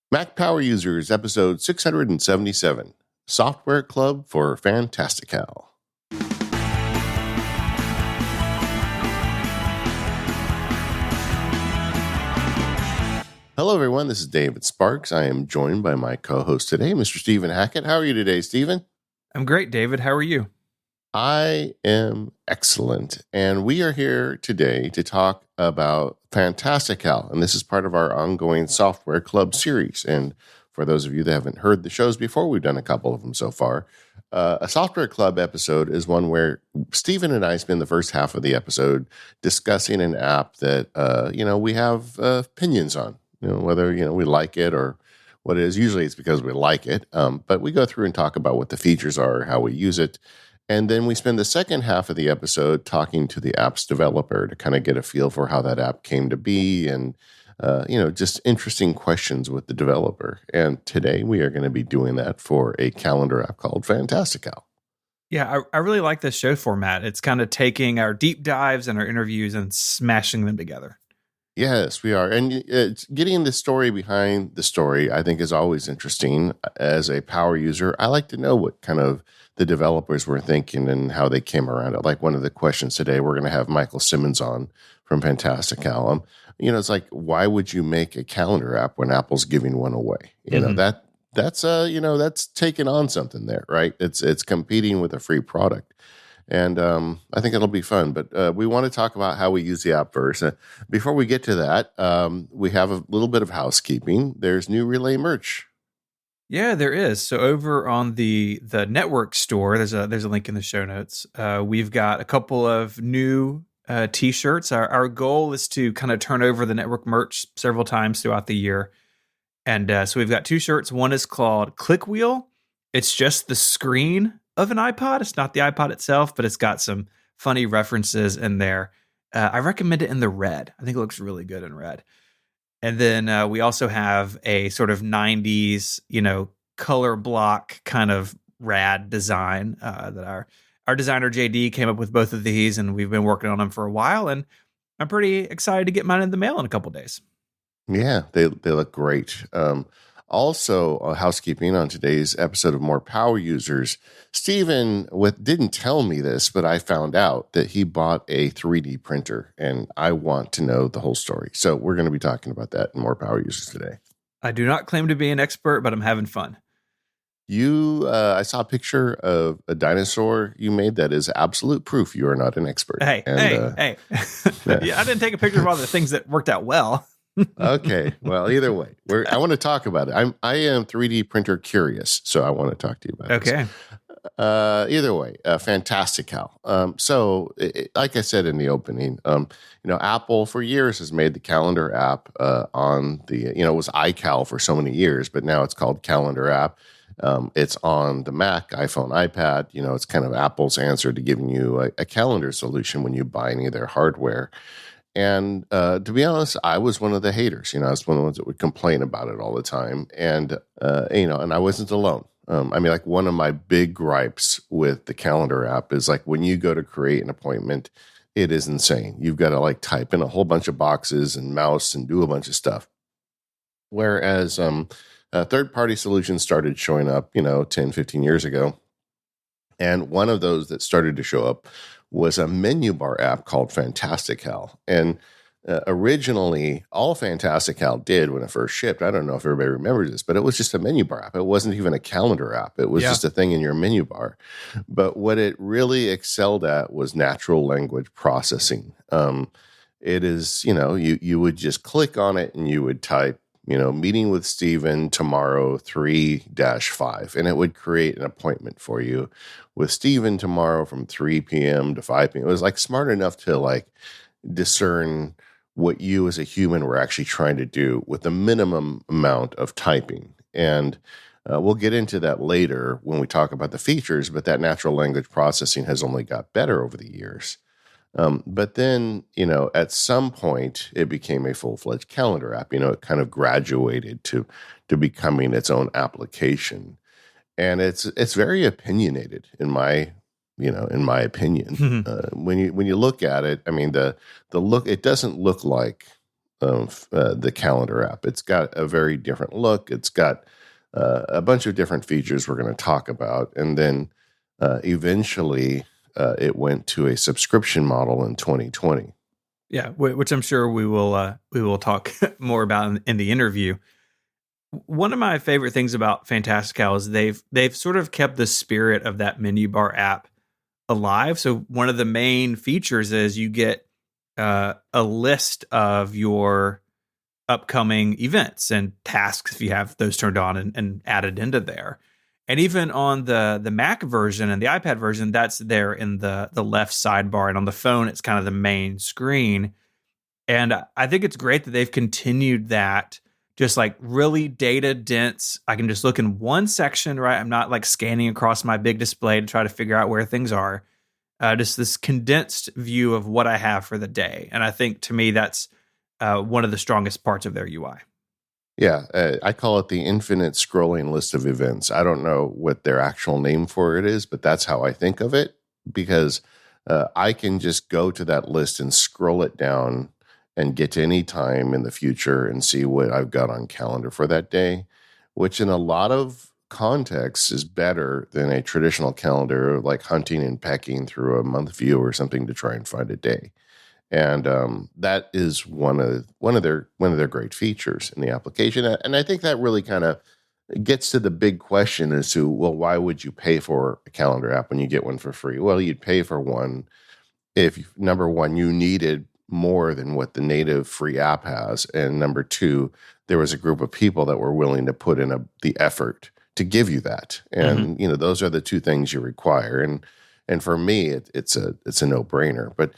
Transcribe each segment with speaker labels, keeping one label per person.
Speaker 1: Mac Power Users, episode 677, Software Club for Fantastical. Hello, everyone. This is David Sparks. I am joined by my co-host today, Mr. Stephen Hackett. How are you today, Stephen?
Speaker 2: I'm great, David. How are you?
Speaker 1: I am excellent. And we are here today to talk about Fantastical. And this is part of our ongoing Software Club series. And for those of you that haven't heard the shows before, we've done a couple of them so far. A Software Club episode is one where Stephen and I spend the first half of the episode discussing an app that, we have opinions on, whether, we like it or what it is. Usually it's because we like it. But we go through and talk about what the features are, how we use it. And then we spend the second half of the episode talking to the app's developer to kind of get a feel for how that app came to be and, just interesting questions with the developer. And today we are going to be doing that for a calendar app called Fantastical.
Speaker 2: Yeah, I really like this show format. It's kind of taking our deep dives and our interviews and smashing them together.
Speaker 1: Yes, we are. And getting the story behind the story, I think, is always interesting. As a power user, I like to know what kind of the developers were thinking and how they came around it. Like one of the questions today, we're going to have Michael Simmons on from Fantastical. It's like, why would you make a calendar app when Apple's giving one away? That's taking on something there, right? It's competing with a free product. And I think it'll be fun. But we want to talk about how we use the app first. Before we get to that, we have a little bit of housekeeping. There's new Relay merch.
Speaker 2: Yeah, there is. So over on the network store, there's a link in the show notes. We've got a couple of new T-shirts. Our goal is to kind of turn over the network merch several times throughout the year. And so we've got two shirts. One is called Click Wheel. It's just the screen of an iPod. It's not the iPod itself, but it's got some funny references in there. I recommend it in the red. I think it looks really good in red. And then we also have a sort of 90s, color block kind of rad design that our designer JD came up with both of these, and we've been working on them for a while. And I'm pretty excited to get mine in the mail in a couple days.
Speaker 1: Yeah, they look great. Also, housekeeping on today's episode of More Power Users, Stephen didn't tell me this, but I found out that he bought a 3D printer, and I want to know the whole story. So we're going to be talking about that in More Power Users today.
Speaker 2: I do not claim to be an expert, but I'm having fun.
Speaker 1: I saw a picture of a dinosaur you made that is absolute proof you are not an expert.
Speaker 2: Hey. Yeah, I didn't take a picture of all the things that worked out well.
Speaker 1: Okay. Well, either way, I want to talk about it. I am 3D printer curious, so I want to talk to you about it.
Speaker 2: Okay.
Speaker 1: Either way, Fantastical. Like I said in the opening, Apple for years has made the calendar app on the, it was iCal for so many years, but now it's called Calendar app. It's on the Mac, iPhone, iPad. It's kind of Apple's answer to giving you a calendar solution when you buy any of their hardware. And to be honest, I was one of the haters. I was one of the ones that would complain about it all the time. And, and I wasn't alone. One of my big gripes with the calendar app is like when you go to create an appointment, it is insane. You've got to type in a whole bunch of boxes and mouse and do a bunch of stuff. Whereas third-party solutions started showing up, 10, 15 years ago. And one of those that started to show up was a menu bar app called Fantastical. And originally, all Fantastical did when it first shipped, I don't know if everybody remembers this, but it was just a menu bar app. It wasn't even a calendar app. It was just a thing in your menu bar. But what it really excelled at was natural language processing. It is, you would just click on it and you would type, meeting with Stephen tomorrow 3-5, and it would create an appointment for you with Stephen tomorrow from 3 p.m. to 5 p.m. It was smart enough to discern what you as a human were actually trying to do with the minimum amount of typing. And we'll get into that later when we talk about the features, but that natural language processing has only got better over the years. But then, at some point, it became a full-fledged calendar app. It kind of graduated to becoming its own application, and it's very opinionated in my opinion. When you look at it, the look, it doesn't look like of the calendar app. It's got a very different look. It's got a bunch of different features we're going to talk about. And then eventually it went to a subscription model in 2020.
Speaker 2: Yeah, which I'm sure we will talk more about in the interview. One of my favorite things about Fantastical is they've sort of kept the spirit of that menu bar app alive. So one of the main features is you get a list of your upcoming events and tasks if you have those turned on and added into there. And even on the Mac version and the iPad version, that's there in the left sidebar. And on the phone, it's kind of the main screen. And I think it's great that they've continued that, just like really data dense. I can just look in one section, right? I'm not like scanning across my big display to try to figure out where things are. Just this condensed view of what I have for the day. And I think to me, that's one of the strongest parts of their UI.
Speaker 1: Yeah, I call it the infinite scrolling list of events. I don't know what their actual name for it is, but that's how I think of it, because I can just go to that list and scroll it down and get to any time in the future and see what I've got on calendar for that day, which in a lot of contexts is better than a traditional calendar, like hunting and pecking through a month view or something to try and find a day. And that is one of their great features in the application. And I think that really kind of gets to the big question as to, well, why would you pay for a calendar app when you get one for free? Well, you'd pay for one if, number one, you needed more than what the native free app has, and number two, there was a group of people that were willing to put in the effort to give you that. And those are the two things you require. And for me, it's a no brainer. But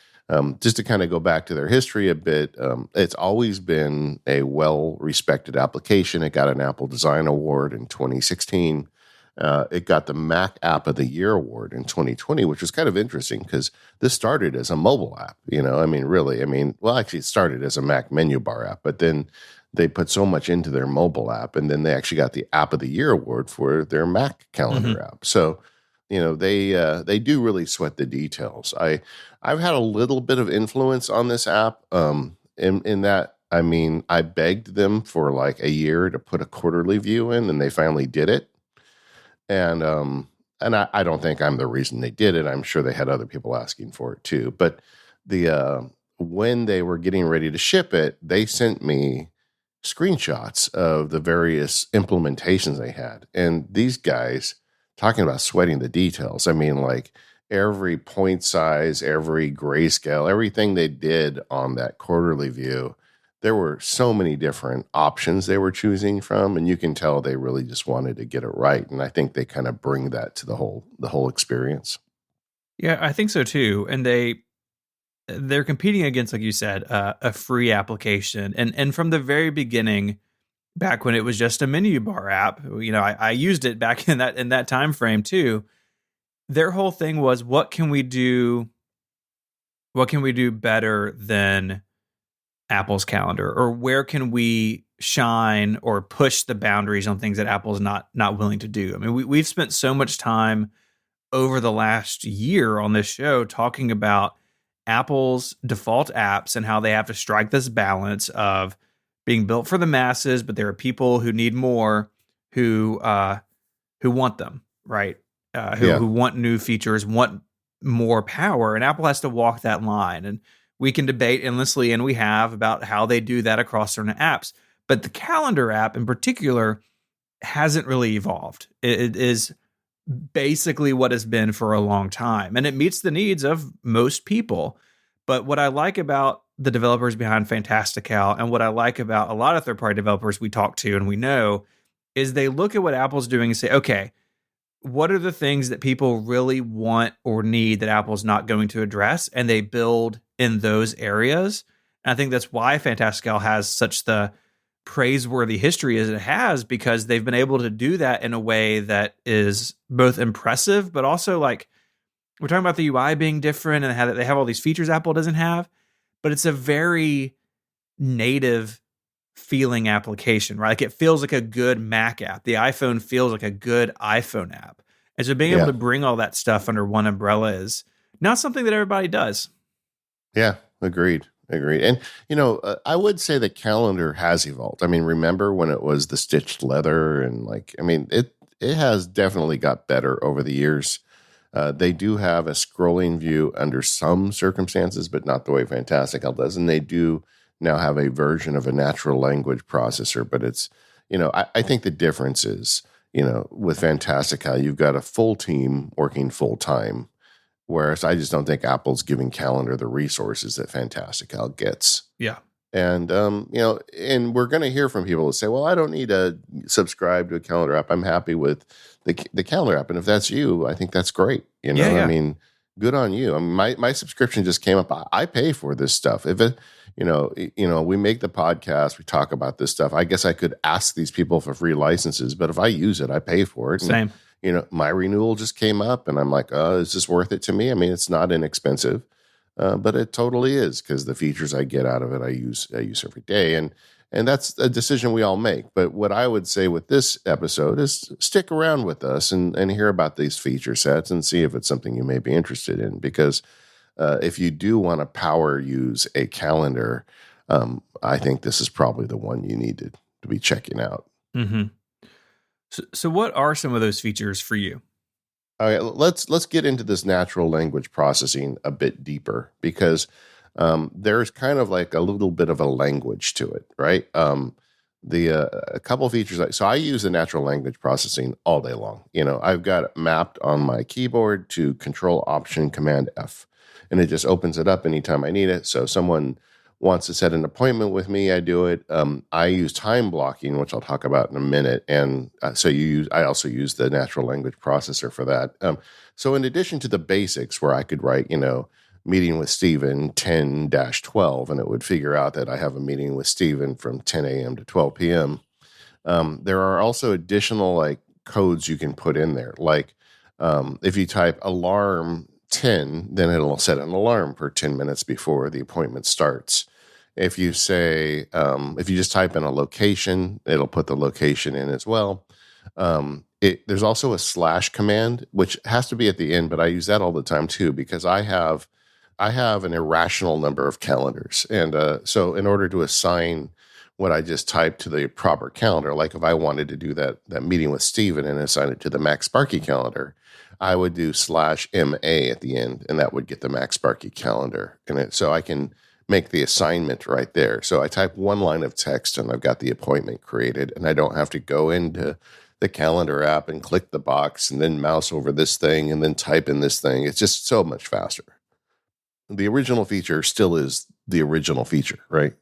Speaker 1: just to kind of go back to their history a bit, it's always been a well-respected application. It got an Apple Design Award in 2016. It got the Mac App of the Year award in 2020, which was kind of interesting because this started as a mobile app. Actually, it started as a Mac menu bar app, but then they put so much into their mobile app, and then they actually got the App of the Year award for their Mac calendar app. So, they do really sweat the details. I've had a little bit of influence on this app, in that, I begged them for like a year to put a quarterly view in, and they finally did it. And I don't think I'm the reason they did it. I'm sure they had other people asking for it too. But when they were getting ready to ship it, they sent me screenshots of the various implementations they had. And these guys, talking about sweating the details, like every point size, every grayscale, everything they did on that quarterly view, there were so many different options they were choosing from, and you can tell they really just wanted to get it right. And I think they kind of bring that to the whole experience.
Speaker 2: Yeah, I think so too. And they're competing against, like you said, a free application. And from the very beginning, back when it was just a menu bar app, I used it back in that time frame too. Their whole thing was, what can we do better than Apple's calendar, or where can we shine or push the boundaries on things that Apple's not willing to do? We've spent so much time over the last year on this show talking about Apple's default apps and how they have to strike this balance of being built for the masses, but there are people who need more, who want them, right? Who want new features, want more power, and Apple has to walk that line. And we can debate endlessly, and we have, about how they do that across certain apps. But the calendar app in particular hasn't really evolved. It is basically what it's been for a long time, and it meets the needs of most people. But what I like about the developers behind Fantastical, and what I like about a lot of third-party developers we talk to and we know, is they look at what Apple's doing and say, okay, what are the things that people really want or need that Apple's not going to address? And they build in those areas. And I think that's why Fantastical has such the praiseworthy history as it has, because they've been able to do that in a way that is both impressive, but also, like, we're talking about the UI being different and how they have all these features Apple doesn't have, but it's a very native feeling application, right? Like, it feels like a good Mac app. The iPhone feels like a good iPhone app. And so being able to bring all that stuff under one umbrella is not something that everybody does.
Speaker 1: Yeah, agreed. Agreed. And, I would say the calendar has evolved. I mean, remember when it was the stitched leather and it has definitely got better over the years. They do have a scrolling view under some circumstances, but not the way Fantastical does. And they do now have a version of a natural language processor, but it's, I think the difference is, with Fantastical, you've got a full team working full time. Whereas I just don't think Apple's giving Calendar the resources that Fantastical gets.
Speaker 2: Yeah.
Speaker 1: And, and we're going to hear from people who say, well, I don't need to subscribe to a calendar app. I'm happy with the calendar app. And if that's you, I think that's great.
Speaker 2: Yeah.
Speaker 1: I mean, good on you. I mean, my subscription just came up. I pay for this stuff. If it, we make the podcast, we talk about this stuff. I guess I could ask these people for free licenses, but if I use it, I pay for it.
Speaker 2: Same.
Speaker 1: And, my renewal just came up and I'm like, is this worth it to me? I mean, it's not inexpensive. But it totally is, because the features I get out of it, I use every day, and that's a decision we all make. But what I would say with this episode is stick around with us and hear about these feature sets and see if it's something you may be interested in. Because if you do want to power use a calendar, I think this is probably the one you need to be checking out.
Speaker 2: Mm-hmm. So what are some of those features for you?
Speaker 1: All right, let's get into this natural language processing a bit deeper, because there's kind of like a little bit of a language to it, right? A couple of features. So I use the natural language processing all day long. I've got it mapped on my keyboard to Control Option Command F, and it just opens it up anytime I need it. So someone wants to set an appointment with me, I do it. I use time blocking, which I'll talk about in a minute. And I also use the natural language processor for that. So in addition to the basics where I could write, meeting with Stephen 10-12, and it would figure out that I have a meeting with Stephen from 10 a.m. to 12 p.m. There are also additional like codes you can put in there. Like if you type alarm 10, then it'll set an alarm for 10 minutes before the appointment starts. If you say, if you just type in a location, it'll put the location in as well. There's also a slash command, which has to be at the end, but I use that all the time too, because I have an irrational number of calendars. And so in order to assign what I just typed to the proper calendar, like if I wanted to do that meeting with Steven and assign it to the Mac Sparky calendar, I would do /MA at the end, and that would get the Mac Sparky calendar in it. So I can make the assignment right there. So I type one line of text and I've got the appointment created, and I don't have to go into the calendar app and click the box and then mouse over this thing and then type in this thing. It's just so much faster. The original feature still is the original feature, right?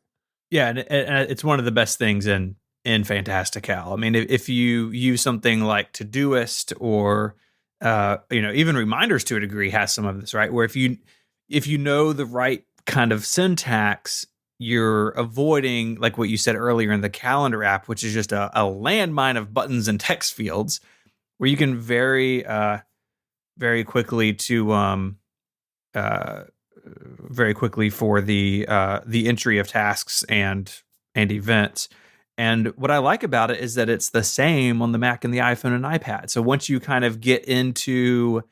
Speaker 2: Yeah, and it's one of the best things in Fantastical. I mean, if you use something like Todoist or even Reminders to a degree has some of this, right? Where if you know the right kind of syntax, you're avoiding, like what you said earlier in the calendar app, which is just a landmine of buttons and text fields, where you can very quickly for the entry of tasks and events. And what I like about it is that it's the same on the Mac and the iPhone and iPad. So once you kind of get into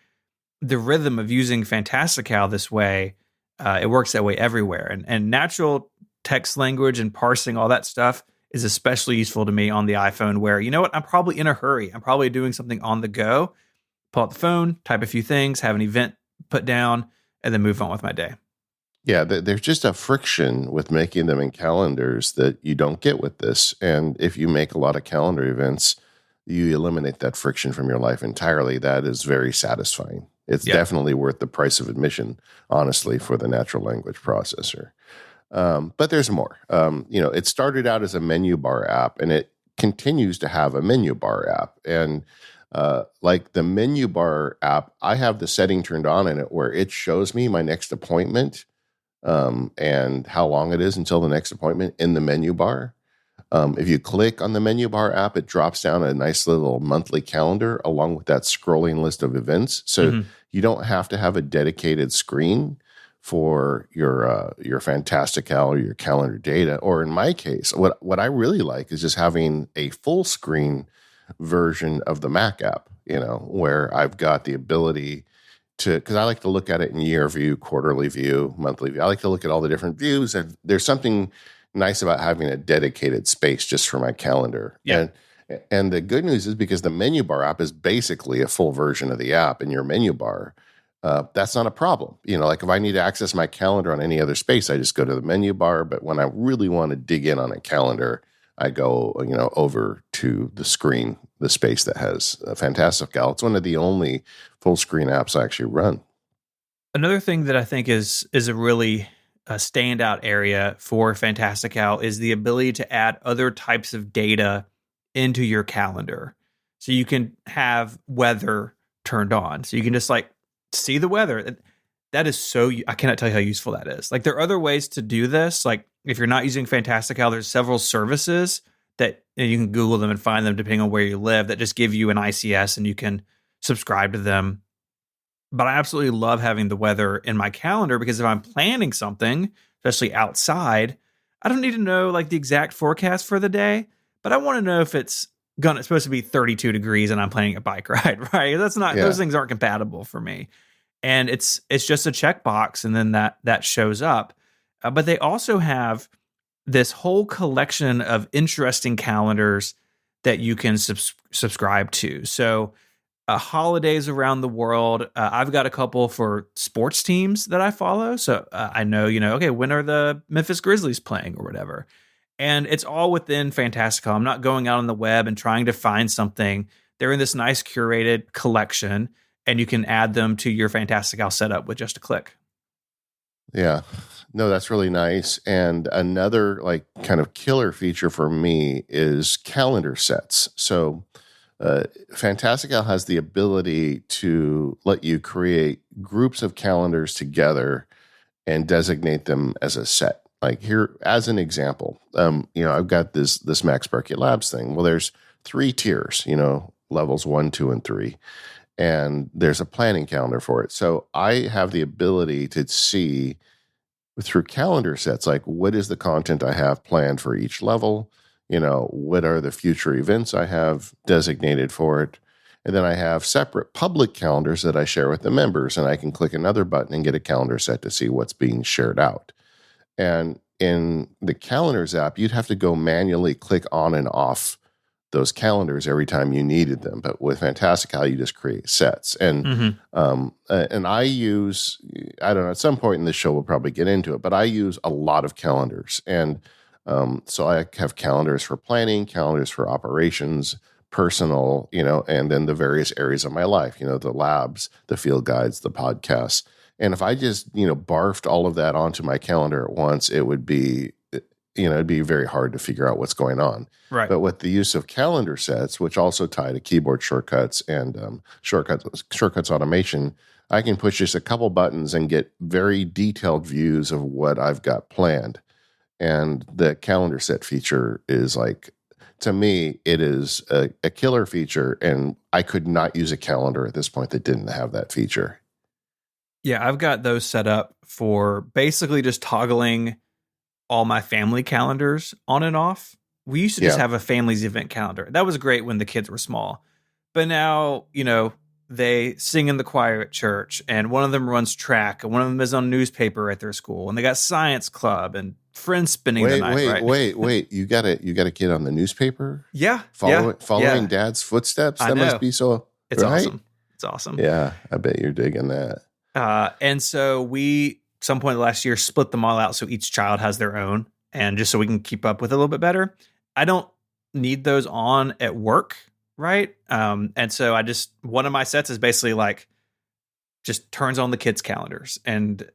Speaker 2: the rhythm of using Fantastical this way, it works that way everywhere. And natural text language and parsing, all that stuff, is especially useful to me on the iPhone, where, you know what, I'm probably in a hurry. I'm probably doing something on the go. Pull out the phone, type a few things, have an event put down, and then move on with my day.
Speaker 1: Yeah, there's just a friction with making them in calendars that you don't get with this. And if you make a lot of calendar events, you eliminate that friction from your life entirely. That is very satisfying. It's definitely worth the price of admission, honestly, for the natural language processor. But there's more. It started out as a menu bar app, and it continues to have a menu bar app. And like the menu bar app, I have the setting turned on in it where it shows me my next appointment and how long it is until the next appointment in the menu bar. If you click on the menu bar app, it drops down a nice little monthly calendar along with that scrolling list of events. So you don't have to have a dedicated screen for your Fantastical or your calendar data. Or in my case, what I really like is just having a full screen version of the Mac app, where I've got the ability because I like to look at it in year view, quarterly view, monthly view. I like to look at all the different views, and there's something nice about having a dedicated space just for my calendar.
Speaker 2: Yeah.
Speaker 1: And the good news is because the menu bar app is basically a full version of the app in your menu bar. That's not a problem. Like if I need to access my calendar on any other space, I just go to the menu bar. But when I really want to dig in on a calendar, I go, over to the screen, the space that has Fantastical. It's one of the only full screen apps I actually run.
Speaker 2: Another thing that I think is a really standout area for Fantastical is the ability to add other types of data into your calendar. So you can have weather turned on. So you can just like see the weather. That is I cannot tell you how useful that is. Like there are other ways to do this. Like if you're not using Fantastical, there's several services that and you can Google them and find them depending on where you live that just give you an ICS and you can subscribe to them. But I absolutely love having the weather in my calendar because if I'm planning something, especially outside, I don't need to know like the exact forecast for the day, but I want to know if it's supposed to be 32 degrees and I'm planning a bike ride, right? Those things aren't compatible for me. And it's just a checkbox and then that shows up. But they also have this whole collection of interesting calendars that you can subscribe to. So holidays around the world. I've got a couple for sports teams that I follow. So I know, okay, when are the Memphis Grizzlies playing or whatever? And it's all within Fantastical. I'm not going out on the web and trying to find something. They're in this nice curated collection, and you can add them to your Fantastical setup with just a click.
Speaker 1: Yeah. No, that's really nice. And another like kind of killer feature for me is calendar sets. So Fantastical has the ability to let you create groups of calendars together and designate them as a set. Like here, as an example, I've got this Max Burkett Labs thing. Well, there's 3 tiers, levels 1, 2, and 3, and there's a planning calendar for it. So I have the ability to see through calendar sets, like what is the content I have planned for each level. What are the future events I have designated for it? And then I have separate public calendars that I share with the members, and I can click another button and get a calendar set to see what's being shared out. And in the calendars app, you'd have to go manually click on and off those calendars every time you needed them. But with Fantastical, you just create sets. And and I use, I don't know, at some point in the show we'll probably get into it, but I use a lot of calendars. And so I have calendars for planning, calendars for operations, personal, and then the various areas of my life, the labs, the field guides, the podcasts. And if I just, barfed all of that onto my calendar at once, it would be, it'd be very hard to figure out what's going on.
Speaker 2: Right.
Speaker 1: But with the use of calendar sets, which also tie to keyboard shortcuts and shortcuts automation, I can push just a couple buttons and get very detailed views of what I've got planned. And the calendar set feature is like, to me, it is a killer feature. And I could not use a calendar at this point that didn't have that feature.
Speaker 2: Yeah, I've got those set up for basically just toggling all my family calendars on and off. We used to just have a family's event calendar. That was great when the kids were small. But now, they sing in the choir at church, and one of them runs track, and one of them is on newspaper at their school, and they got science club and friends spending the night.
Speaker 1: Wait! You got a kid on the newspaper?
Speaker 2: Yeah,
Speaker 1: following Dad's footsteps. That must be so.
Speaker 2: It's
Speaker 1: right?
Speaker 2: awesome. It's awesome.
Speaker 1: Yeah, I bet you're digging that.
Speaker 2: And so we, some point last year, split them all out so each child has their own, and just so we can keep up with it a little bit better. I don't need those on at work. Right. And so one of my sets is basically like just turns on the kids' calendars and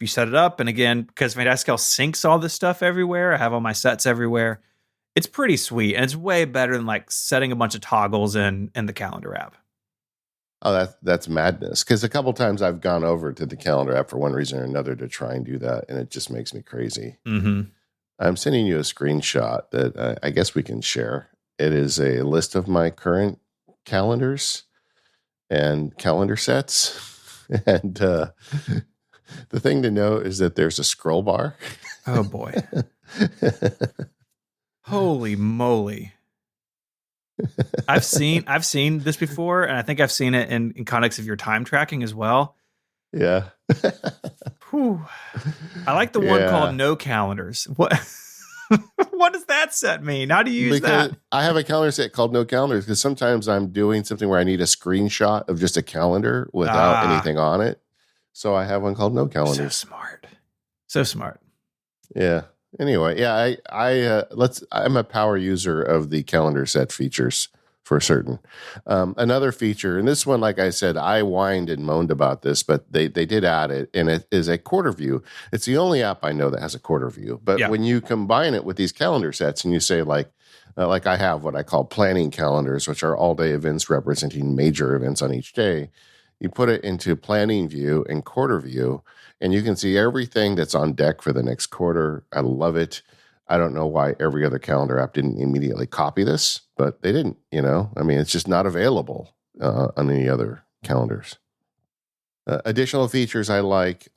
Speaker 2: you set it up. And again, because Fantastical syncs all this stuff everywhere, I have all my sets everywhere. It's pretty sweet. And it's way better than like setting a bunch of toggles in the calendar app.
Speaker 1: Oh, that's madness. Because a couple times I've gone over to the calendar app for one reason or another to try and do that. And it just makes me crazy.
Speaker 2: Mm-hmm.
Speaker 1: I'm sending you a screenshot that I guess we can share. It is a list of my current calendars and calendar sets. And the thing to know is that there's a scroll bar.
Speaker 2: Oh, boy. Holy moly. I've seen this before, and I think I've seen it in context of your time tracking as well.
Speaker 1: Yeah.
Speaker 2: Whew. I like the one called
Speaker 1: Yeah.
Speaker 2: No Calendars. What what does that set mean? How do you use
Speaker 1: Because
Speaker 2: that?
Speaker 1: I have a calendar set called No Calendars because sometimes I'm doing something where I need a screenshot of just a calendar without
Speaker 2: Ah,
Speaker 1: anything on it. So I have one called No
Speaker 2: so
Speaker 1: Calendars.
Speaker 2: smart. So smart.
Speaker 1: Yeah. Anyway, yeah, I'm a power user of the calendar set features for certain. Another feature, and this one, like I said, I whined and moaned about this, but they did add it, and it is a quarter view. It's the only app I know that has a quarter view. But
Speaker 2: Yeah.
Speaker 1: when you combine it with these calendar sets, and you say like I have what I call planning calendars, which are all day events representing major events on each day. You put it into planning view and quarter view, and you can see everything that's on deck for the next quarter. I love it. I don't know why every other calendar app didn't immediately copy this, but they didn't, I mean, it's just not available on any other calendars. Additional features I like,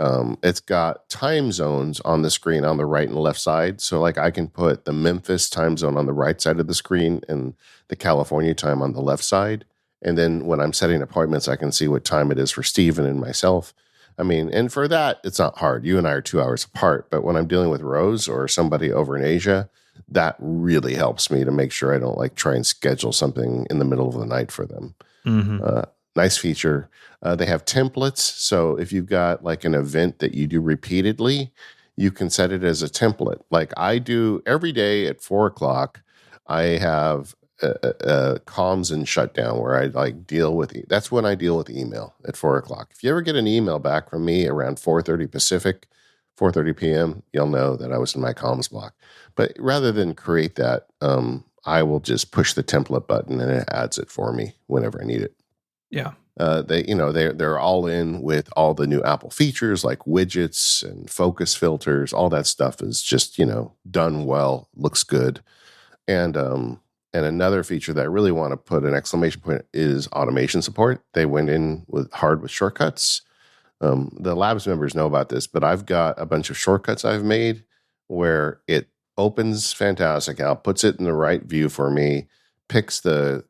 Speaker 1: it's got time zones on the screen on the right and left side. So, like, I can put the Memphis time zone on the right side of the screen and the California time on the left side. And then when I'm setting appointments, I can see what time it is for Steven and myself. I mean, and for that, it's not hard. You and I are 2 hours apart. But when I'm dealing with Rose or somebody over in Asia, that really helps me to make sure I don't like try and schedule something in the middle of the night for them.
Speaker 2: Mm-hmm.
Speaker 1: Nice feature. They have templates. So if you've got like an event that you do repeatedly, you can set it as a template. Like I do every day at 4 o'clock, I have a comms and shutdown where I like deal with that's when I deal with email at 4 o'clock. If you ever get an email back from me around 4:30 Pacific, 4:30 p.m., you'll know that I was in my comms block. But rather than create that, I will just push the template button and it adds it for me whenever I need it.
Speaker 2: Yeah.
Speaker 1: They're all in with all the new Apple features like widgets and focus filters. All that stuff is just done well, looks good. And another feature that I really want to put an exclamation point is automation support. They went in with shortcuts. The Labs members know about this, but I've got a bunch of shortcuts I've made where it opens Fantastical, puts it in the right view for me, picks the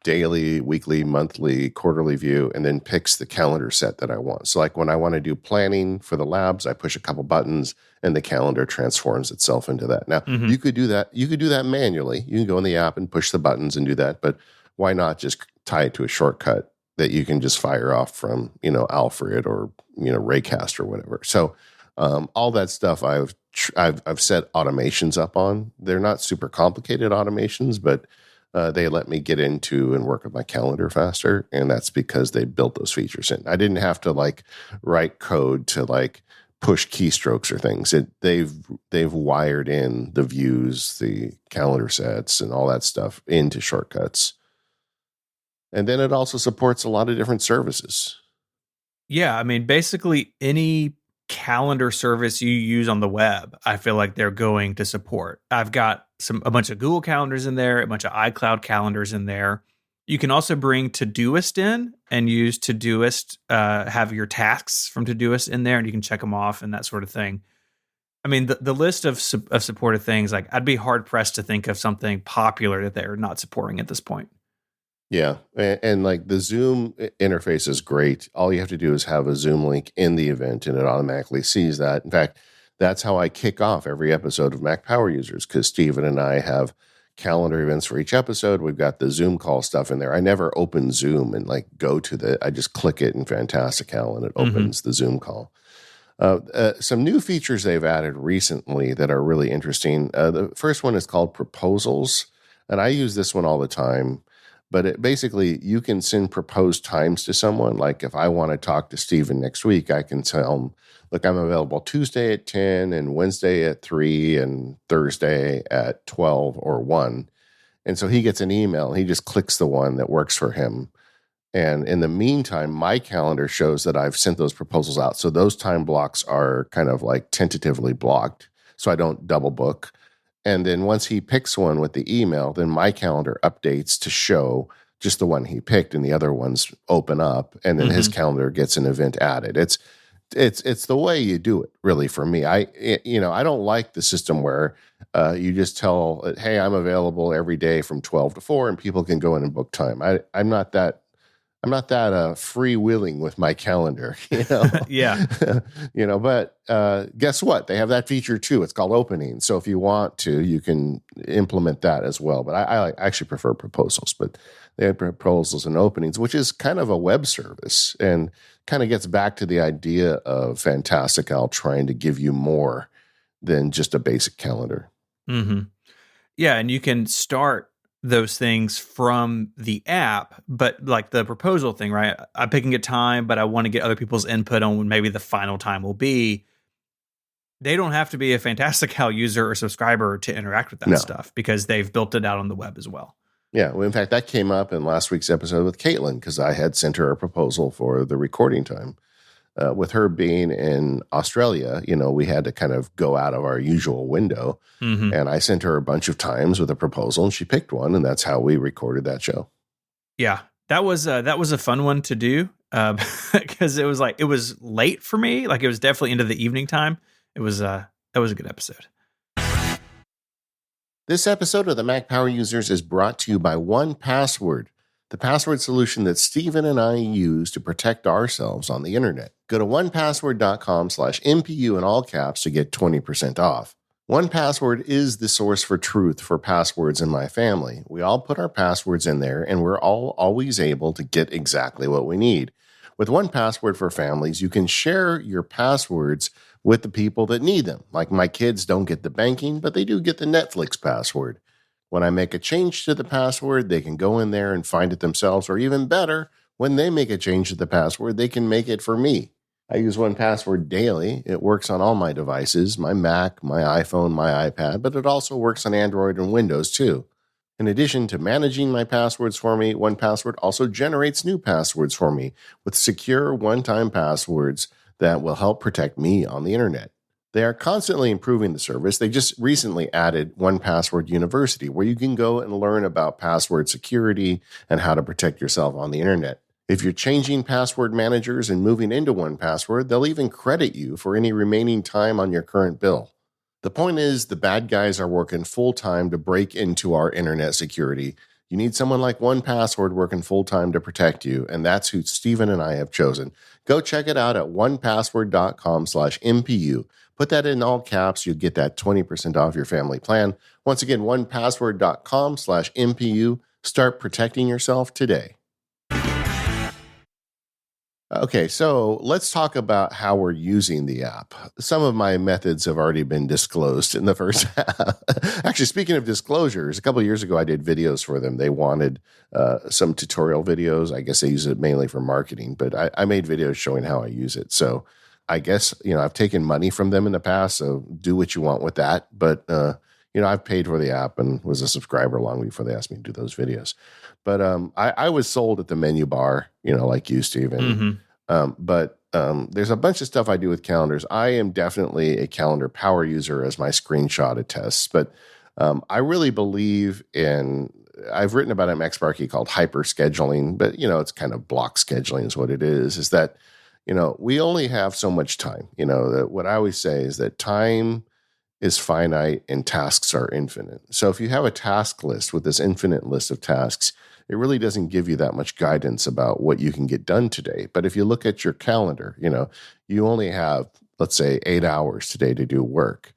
Speaker 1: daily, weekly, monthly, quarterly view, and then picks the calendar set that I want. So like when I want to do planning for the labs, I push a couple buttons and the calendar transforms itself into that. Now
Speaker 2: Mm-hmm.
Speaker 1: you could do that. You could do that manually. You can go in the app and push the buttons and do that. But why not just tie it to a shortcut that you can just fire off from, Alfred or, Raycast or whatever. So all that stuff I've set automations up on. They're not super complicated automations, but they let me get into and work with my calendar faster. And that's because they built those features in. I didn't have to like write code to like push keystrokes or things. They've wired in the views, the calendar sets and all that stuff into shortcuts. And then it also supports a lot of different services.
Speaker 2: Yeah, I mean, basically any calendar service you use on the web, I feel like they're going to support. I've got a bunch of Google calendars in there, a bunch of iCloud calendars in there. You can also bring Todoist in and use Todoist, have your tasks from Todoist in there, and you can check them off and that sort of thing. I mean, the list of supported things, like I'd be hard pressed to think of something popular that they're not supporting at this point.
Speaker 1: Yeah. And like the Zoom interface is great. All you have to do is have a Zoom link in the event and it automatically sees that. In fact, that's how I kick off every episode of Mac Power Users because Steven and I have calendar events for each episode. We've got the Zoom call stuff in there. I never open Zoom and like go to I just click it in Fantastical and it opens the Zoom call. Some new features they've added recently that are really interesting. The first one is called Proposals. And I use this one all the time. But basically, you can send proposed times to someone. Like if I want to talk to Steven next week, I can tell him, look, I'm available Tuesday at 10 and Wednesday at 3 and Thursday at 12 or 1. And so he gets an email. He just clicks the one that works for him. And in the meantime, my calendar shows that I've sent those proposals out. So those time blocks are kind of like tentatively blocked. So I don't double book. And then once he picks one with the email, then my calendar updates to show just the one he picked and the other ones open up. And then his calendar gets an event added. It's the way you do it really for me. I don't like the system where You just tell, hey, I'm available every day from 12 to 4, and people can go in and book time. I'm not that. I'm not that freewheeling with my calendar,
Speaker 2: Yeah.
Speaker 1: But guess what? They have that feature too. It's called opening. So if you want to, you can implement that as well. But I actually prefer proposals, but they have proposals and openings, which is kind of a web service and kind of gets back to the idea of Fantastical trying to give you more than just a basic calendar.
Speaker 2: Mm-hmm. Yeah, and you can start those things from the app, but like the proposal thing, right? I'm picking a time, but I want to get other people's input on when maybe the final time will be. They don't have to be a Fantastical user or subscriber to interact with that stuff because they've built it out on the web as well.
Speaker 1: Yeah, well, in fact, that came up in last week's episode with Caitlin because I had sent her a proposal for the recording time. With her being in Australia, we had to kind of go out of our usual window. Mm-hmm. And I sent her a bunch of times with a proposal, and she picked one, and that's how we recorded that show.
Speaker 2: Yeah, that was a fun one to do because it was late for me. Like it was definitely into the evening time. That was a good episode.
Speaker 1: This episode of the Mac Power Users is brought to you by 1Password, the password solution that Stephen and I use to protect ourselves on the internet. Go to onepassword.com/MPU in all caps to get 20% off. 1Password is the source for truth for passwords in my family. We all put our passwords in there, and we're all always able to get exactly what we need. With 1Password for families, you can share your passwords with the people that need them. Like my kids don't get the banking, but they do get the Netflix password. When I make a change to the password, they can go in there and find it themselves, or even better, when they make a change to the password, they can make it for me. I use 1Password daily. It works on all my devices, my Mac, my iPhone, my iPad, but it also works on Android and Windows too. In addition to managing my passwords for me, 1Password also generates new passwords for me with secure one-time passwords that will help protect me on the internet. They are constantly improving the service. They just recently added 1Password University, where you can go and learn about password security and how to protect yourself on the internet. If you're changing password managers and moving into 1Password, they'll even credit you for any remaining time on your current bill. The point is, the bad guys are working full-time to break into our internet security. You need someone like 1Password working full-time to protect you, and that's who Stephen and I have chosen. Go check it out at onepassword.com/MPU. Put that in all caps. You'll get that 20% off your family plan. Once again, onepassword.com/MPU. Start protecting yourself today. Okay, so let's talk about how we're using the app. Some of my methods have already been disclosed in the first half. Actually, speaking of disclosures, a couple of years ago, I did videos for them. They wanted some tutorial videos. I guess they use it mainly for marketing, but I made videos showing how I use it. So I guess, I've taken money from them in the past, so do what you want with that. But, I've paid for the app and was a subscriber long before they asked me to do those videos. But I was sold at the menu bar, like you, Steven. Mm-hmm. There's a bunch of stuff I do with calendars. I am definitely a calendar power user, as my screenshot attests. But I really believe in, I've written about it in Xbarkey called hyper scheduling, but, it's kind of block scheduling is what it is that, we only have so much time. That what I always say is that time is finite and tasks are infinite. So if you have a task list with this infinite list of tasks, it really doesn't give you that much guidance about what you can get done today. But if you look at your calendar, you only have, let's say, 8 hours today to do work.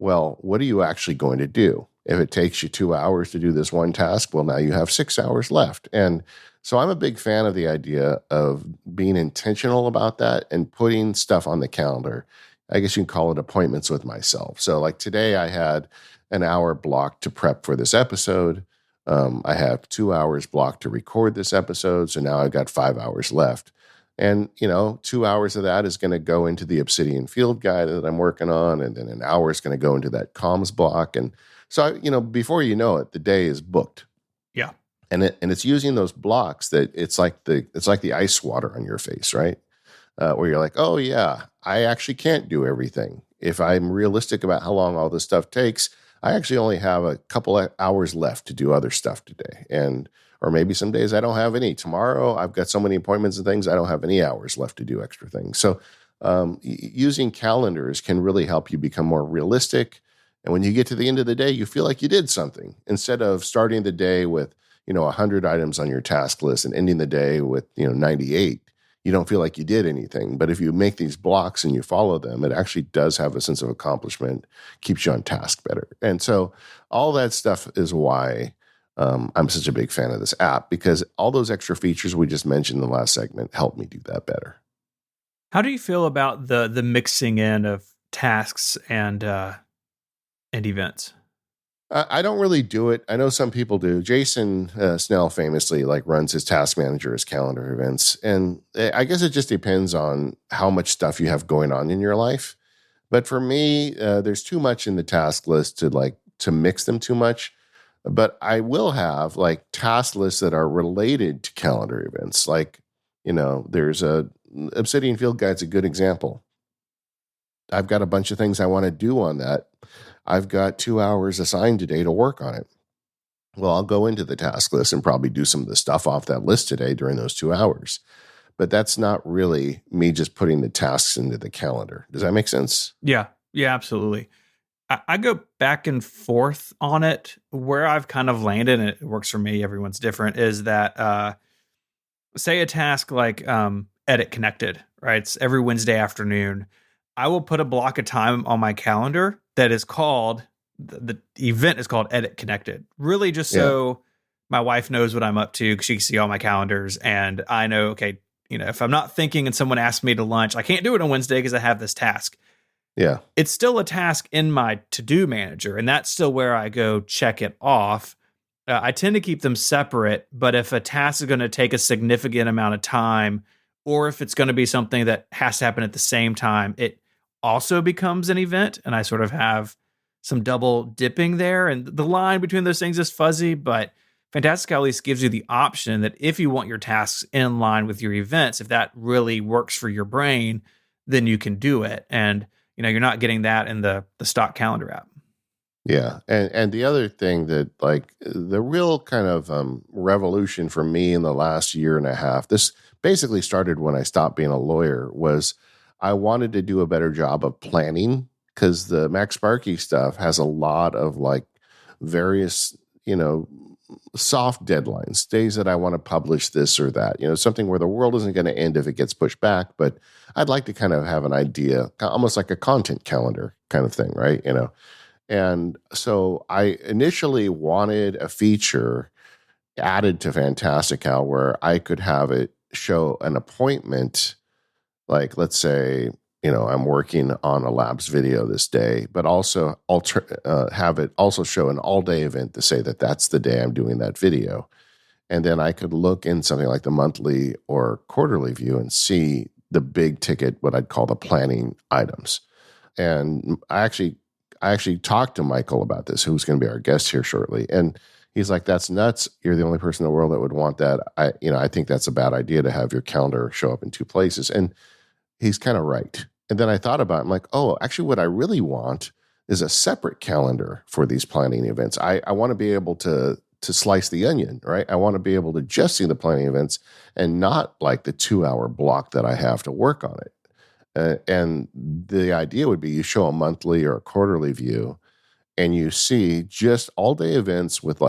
Speaker 1: Well, what are you actually going to do? If it takes you 2 hours to do this one task, well, now you have 6 hours left. And so I'm a big fan of the idea of being intentional about that and putting stuff on the calendar. I guess you can call it appointments with myself. So like today I had an hour blocked to prep for this episode. I have 2 hours blocked to record this episode. So now I've got 5 hours left. And, 2 hours of that is going to go into the Obsidian Field Guide that I'm working on. And then an hour is going to go into that comms block. And so, before you know it, the day is booked.
Speaker 2: Yeah.
Speaker 1: And it's using those blocks that it's like the ice water on your face, right? Where you're like, oh yeah, I actually can't do everything. If I'm realistic about how long all this stuff takes, I actually only have a couple of hours left to do other stuff today. Or maybe some days I don't have any. Tomorrow I've got so many appointments and things, I don't have any hours left to do extra things. So using calendars can really help you become more realistic And when you get to the end of the day, you feel like you did something instead of starting the day with, 100 items on your task list and ending the day with, 98. You don't feel like you did anything. But if you make these blocks and you follow them, it actually does have a sense of accomplishment, keeps you on task better. And so all that stuff is why I'm such a big fan of this app, because all those extra features we just mentioned in the last segment help me do that better.
Speaker 2: How do you feel about the mixing in of tasks and events?
Speaker 1: I don't really do it. I know some people do. Jason Snell famously runs his task manager as calendar events. And I guess it just depends on how much stuff you have going on in your life. But for me, there's too much in the task list to mix them too much. But I will have task lists that are related to calendar events. There's Obsidian Field Guide's a good example. I've got a bunch of things I want to do on that. I've got 2 hours assigned today to work on it. Well, I'll go into the task list and probably do some of the stuff off that list today during those 2 hours. But that's not really me just putting the tasks into the calendar. Does that make sense?
Speaker 2: Yeah, absolutely. I go back and forth on it. Where I've kind of landed, and it works for me, everyone's different, is that say a task like Edit Connected, right? It's every Wednesday afternoon. I will put a block of time on my calendar that is called, the event is called Edit Connected. Really just so my wife knows what I'm up to, because she can see all my calendars, and I know, okay, if I'm not thinking and someone asks me to lunch, I can't do it on Wednesday because I have this task.
Speaker 1: Yeah.
Speaker 2: It's still a task in my to-do manager, and that's still where I go check it off. I tend to keep them separate, but if a task is going to take a significant amount of time, or if it's going to be something that has to happen at the same time, it also becomes an event, and I sort of have some double dipping there. And the line between those things is fuzzy, but Fantastical at least gives you the option that if you want your tasks in line with your events, if that really works for your brain, then you can do it. And you're not getting that in the stock calendar app.
Speaker 1: Yeah. And the other thing that the real kind of revolution for me in the last year and a half, this basically started when I stopped being a lawyer, was I wanted to do a better job of planning, because the Max Sparky stuff has a lot of various, soft deadlines, days that I want to publish this or that, something where the world isn't going to end if it gets pushed back. But I'd like to kind of have an idea, almost like a content calendar kind of thing, right? And so I initially wanted a feature added to Fantastical where I could have it show an appointment. Let's say, I'm working on a labs video this day, but also have it also show an all-day event to say that that's the day I'm doing that video. And then I could look in something like the monthly or quarterly view and see the big ticket, what I'd call the planning items. And I actually talked to Michael about this, who's going to be our guest here shortly. And he's like, that's nuts. You're the only person in the world that would want that. I think that's a bad idea to have your calendar show up in two places. And he's kind of right. And then I thought about it. I'm like, oh, actually what I really want is a separate calendar for these planning events. I want to be able to slice the onion, right? I want to be able to just see the planning events and not the 2 hour block that I have to work on it. And the idea would be you show a monthly or a quarterly view and you see just all day events with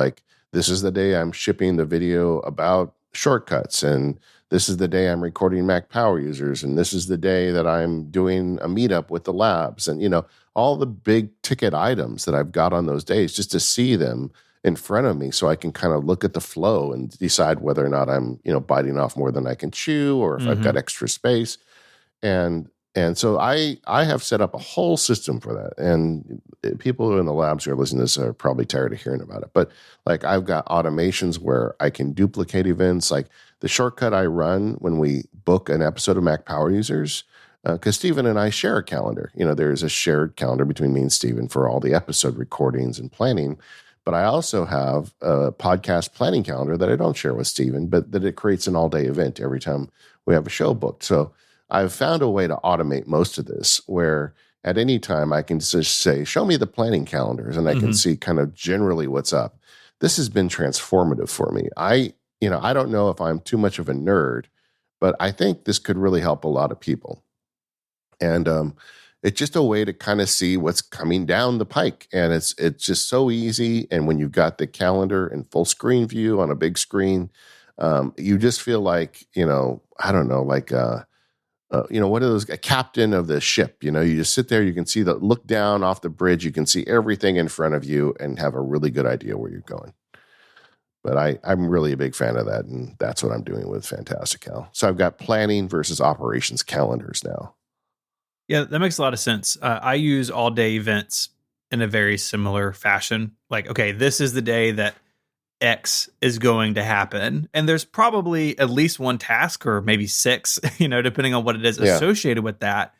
Speaker 1: this is the day I'm shipping the video about shortcuts, and this is the day I'm recording Mac power users, and this is the day that I'm doing a meetup with the labs, and all the big ticket items that I've got on those days, just to see them in front of me so I can kind of look at the flow and decide whether or not I'm biting off more than I can chew, or if I've got extra space. And so I have set up a whole system for that. And people in the labs who are listening to this are probably tired of hearing about it. But I've got automations where I can duplicate events. The shortcut I run when we book an episode of Mac Power Users, because Stephen and I share a calendar. There's a shared calendar between me and Stephen for all the episode recordings and planning. But I also have a podcast planning calendar that I don't share with Stephen, but that it creates an all-day event every time we have a show booked. So I've found a way to automate most of this, where at any time I can just say, show me the planning calendars, and I can see kind of generally what's up. This has been transformative for me. I don't know if I'm too much of a nerd, but I think this could really help a lot of people. And it's just a way to kind of see what's coming down the pike. And it's just so easy. And when you've got the calendar in full screen view on a big screen, you just feel like, I don't know, like, what are those? A captain of the ship. You just sit there, you can look down off the bridge, you can see everything in front of you and have a really good idea where you're going. But I'm really a big fan of that, and that's what I'm doing with Fantastical. So I've got planning versus operations calendars now.
Speaker 2: Yeah, that makes a lot of sense. I use all-day events in a very similar fashion. Like, okay, this is the day that X is going to happen. And there's probably at least one task or maybe 6, depending on what it is associated with that.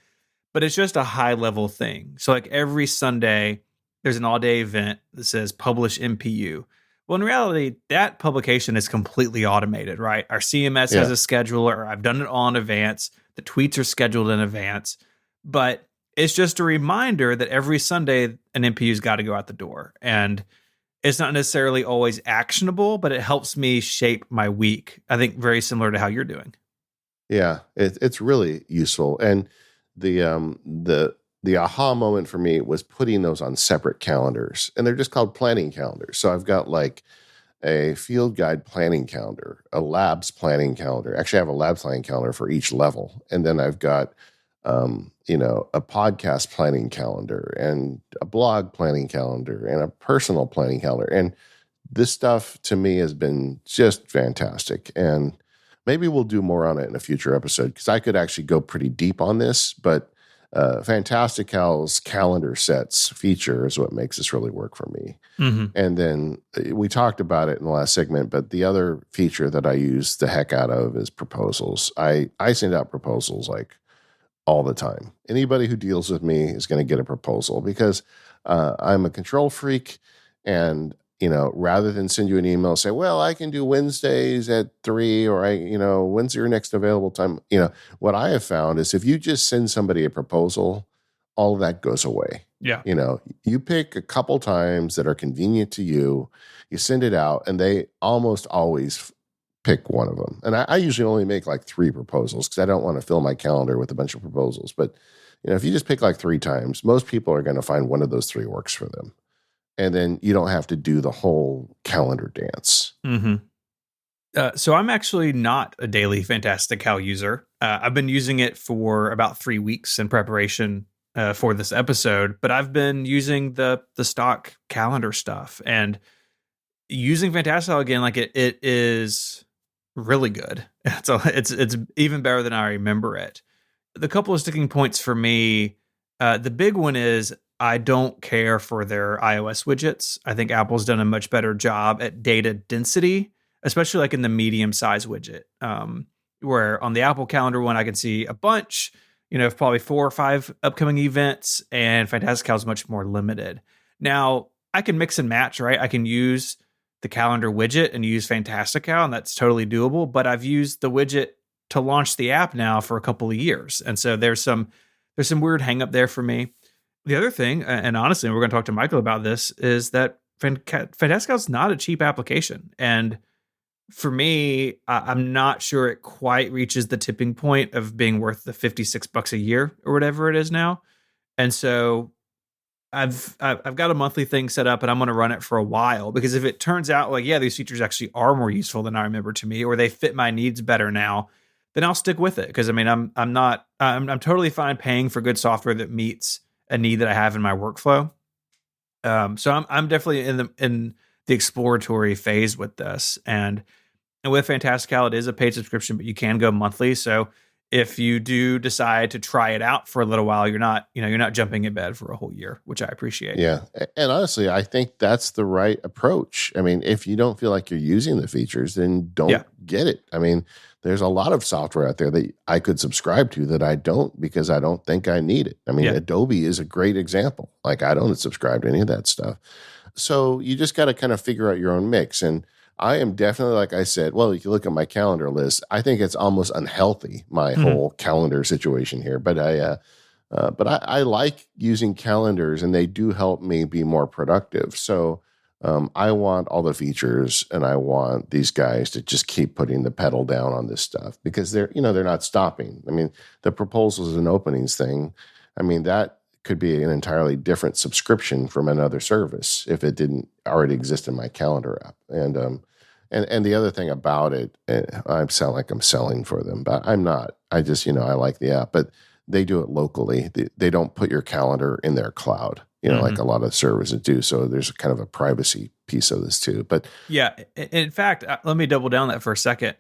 Speaker 2: But it's just a high-level thing. So like every Sunday, there's an all-day event that says publish MPU. Well, in reality, that publication is completely automated, right? Our CMS has a scheduler. I've done it all in advance. The tweets are scheduled in advance. But it's just a reminder that every Sunday, an MPU's got to go out the door. And it's not necessarily always actionable, but it helps me shape my week. I think very similar to how you're doing.
Speaker 1: Yeah, it's really useful. And the aha moment for me was putting those on separate calendars, and they're just called planning calendars. So I've got like a field guide planning calendar, a labs planning calendar. Actually, I have a labs planning calendar for each level. And then I've got, a podcast planning calendar and a blog planning calendar and a personal planning calendar. And this stuff to me has been just fantastic. And maybe we'll do more on it in a future episode, because I could actually go pretty deep on this, but Fantastical's calendar sets feature is what makes this really work for me. Mm-hmm. And then we talked about it in the last segment, but the other feature that I use the heck out of is proposals. I send out proposals like all the time. Anybody who deals with me is going to get a proposal, because I'm a control freak. And, rather than send you an email, say, well, I can do Wednesdays at 3, or when's your next available time? What I have found is if you just send somebody a proposal, all of that goes away.
Speaker 2: Yeah.
Speaker 1: You pick a couple times that are convenient to you, you send it out, and they almost always pick one of them. And I usually only make like 3 proposals, because I don't want to fill my calendar with a bunch of proposals. But, if you just pick like 3 times, most people are going to find one of those 3 works for them. And then you don't have to do the whole calendar dance.
Speaker 2: Mm-hmm. So I'm actually not a daily Fantastical user. I've been using it for about 3 weeks in preparation for this episode, but I've been using the stock calendar stuff, and using Fantastical again, like it is really good. It's even better than I remember it. The couple of sticking points for me, the big one is I don't care for their iOS widgets. I think Apple's done a much better job at data density, especially like in the medium size widget, where on the Apple Calendar one, I can see a bunch, probably 4 or 5 upcoming events, and Fantastical is much more limited. Now, I can mix and match, right? I can use the calendar widget and use Fantastical, and that's totally doable, but I've used the widget to launch the app now for a couple of years. And so there's some weird hang up there for me. The other thing, and honestly, we're going to talk to Michael about this, is that Fantastical is not a cheap application. And for me, I'm not sure it quite reaches the tipping point of being worth the $56 a year or whatever it is now. And so I've got a monthly thing set up, and I'm going to run it for a while, because if it turns out like, yeah, these features actually are more useful than I remember to me, or they fit my needs better now, then I'll stick with it. Because I'm totally fine paying for good software that meets a need that I have in my workflow. So I'm definitely in the exploratory phase with this, and with Fantastical, it is a paid subscription, but you can go monthly. So if you do decide to try it out for a little while, you're not jumping in bed for a whole year, which I appreciate.
Speaker 1: Yeah. And honestly, I think that's the right approach. I mean, if you don't feel like you're using the features, then don't get it. I mean, there's a lot of software out there that I could subscribe to that I don't, because I don't think I need it. I mean, Adobe is a great example. Like, I don't subscribe to any of that stuff. So you just got to kind of figure out your own mix. And I am definitely, like I said, well, if you look at my calendar list, I think it's almost unhealthy, my whole calendar situation here. But I like using calendars, and they do help me be more productive. So I want all the features, and I want these guys to just keep putting the pedal down on this stuff, because they're not stopping. I mean, the proposals and openings thing, I mean, that could be an entirely different subscription from another service if it didn't already exist in my calendar app. And the other thing about it, I sound like I'm selling for them, but I'm not. I just, I like the app, but they do it locally. They don't put your calendar in their cloud, like a lot of services do. So there's kind of a privacy piece of this too. But
Speaker 2: yeah, in fact, let me double down that for a second.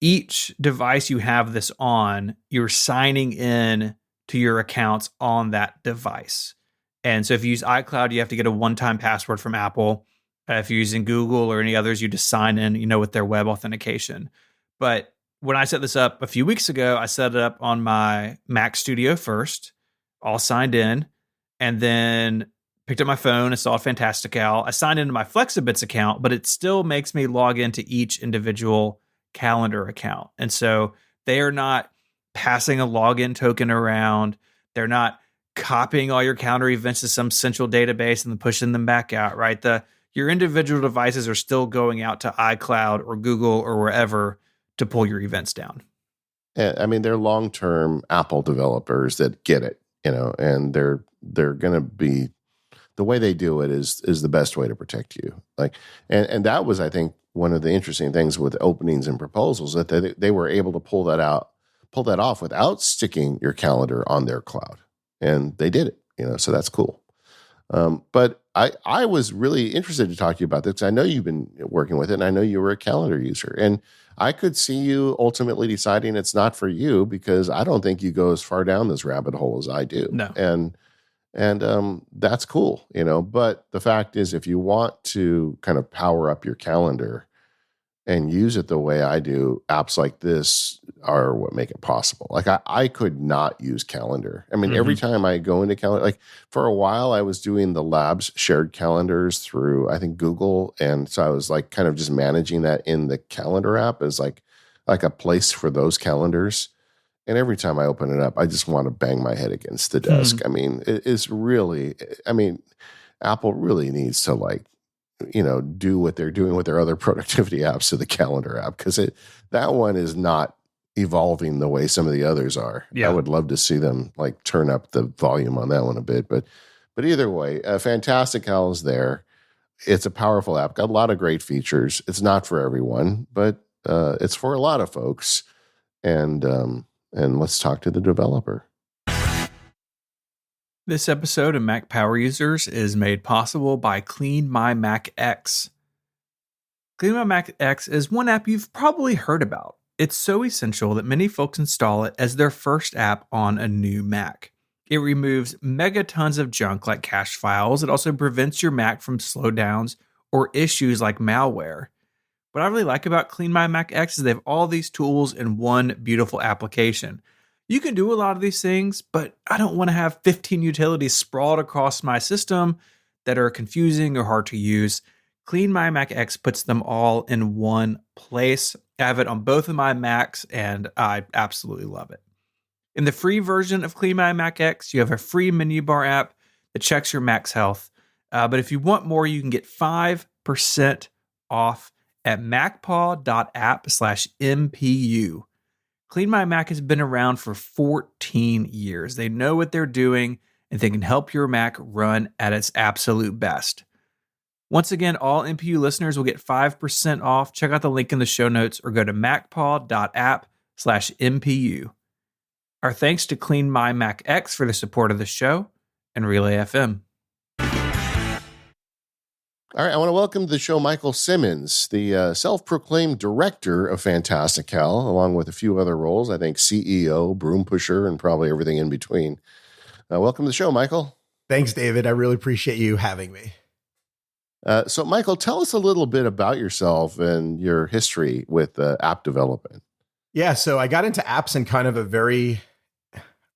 Speaker 2: Each device you have this on, you're signing in to your accounts on that device. And so if you use iCloud, you have to get a one-time password from Apple. If you're using Google or any others, you just sign in, with their web authentication. But when I set this up a few weeks ago, I set it up on my Mac Studio first, all signed in, and then picked up my phone, installed Fantastical. I signed into my Flexibits account, but it still makes me log into each individual calendar account. And so they are not passing a login token around. They're not copying all your calendar events to some central database and then pushing them back out, right? Your individual devices are still going out to iCloud or Google or wherever to pull your events down.
Speaker 1: I mean, they're long-term Apple developers that get it, and they're going to be, the way they do it is the best way to protect you. And that was, I think, one of the interesting things with openings and proposals, that they were able to pull that off without sticking your calendar on their cloud. And they did it, so that's cool. But I was really interested to talk to you about this because I know you've been working with it, and I know you were a calendar user. And I could see you ultimately deciding it's not for you because I don't think you go as far down this rabbit hole as I do.
Speaker 2: No.
Speaker 1: And that's cool, But the fact is, if you want to kind of power up your calendar and use it the way I do, apps like this are what make it possible. Like I could not use Calendar. I mean, every time I go into Calendar, like for a while I was doing the labs shared calendars through, I think, Google. And so I was like kind of just managing that in the Calendar app as like a place for those calendars. And every time I open it up, I just want to bang my head against the desk. I mean, it's really, Apple really needs to do what they're doing with their other productivity apps to the calendar app, because that one is not evolving the way some of the others are.
Speaker 2: Yeah.
Speaker 1: I would love to see them turn up the volume on that one a bit, but either way, Fantastical is there. It's a powerful app, got a lot of great features. It's not for everyone, but it's for a lot of folks. And let's talk to the developer.
Speaker 2: This episode of Mac Power Users is made possible by Clean My Mac X. Clean My Mac X is one app you've probably heard about. It's so essential that many folks install it as their first app on a new Mac. It removes megatons of junk like cache files. It also prevents your Mac from slowdowns or issues like malware. What I really like about Clean My Mac X is they have all these tools in one beautiful application. You can do a lot of these things, but I don't want to have 15 utilities sprawled across my system that are confusing or hard to use. Clean My Mac X puts them all in one place. I have it on both of my Macs, and I absolutely love it. In the free version of Clean My Mac X, you have a free menu bar app that checks your Mac's health. But if you want more, you can get 5% off at macpaw.app/MPU. Clean My Mac has been around for 14 years. They know what they're doing, and they can help your Mac run at its absolute best. Once again, all MPU listeners will get 5% off. Check out the link in the show notes or go to macpaw.app/MPU. Our thanks to Clean My Mac X for the support of the show and Relay FM.
Speaker 1: All right, I want to welcome to the show Michael Simmons, the self-proclaimed director of Fantastical, along with a few other roles, I think CEO, broom pusher, and probably everything in between. Welcome to the show, Michael.
Speaker 3: Thanks, David. I really appreciate you having me.
Speaker 1: So, Michael, tell us a little bit about yourself and your history with app development.
Speaker 3: Yeah, so I got into apps in kind of a very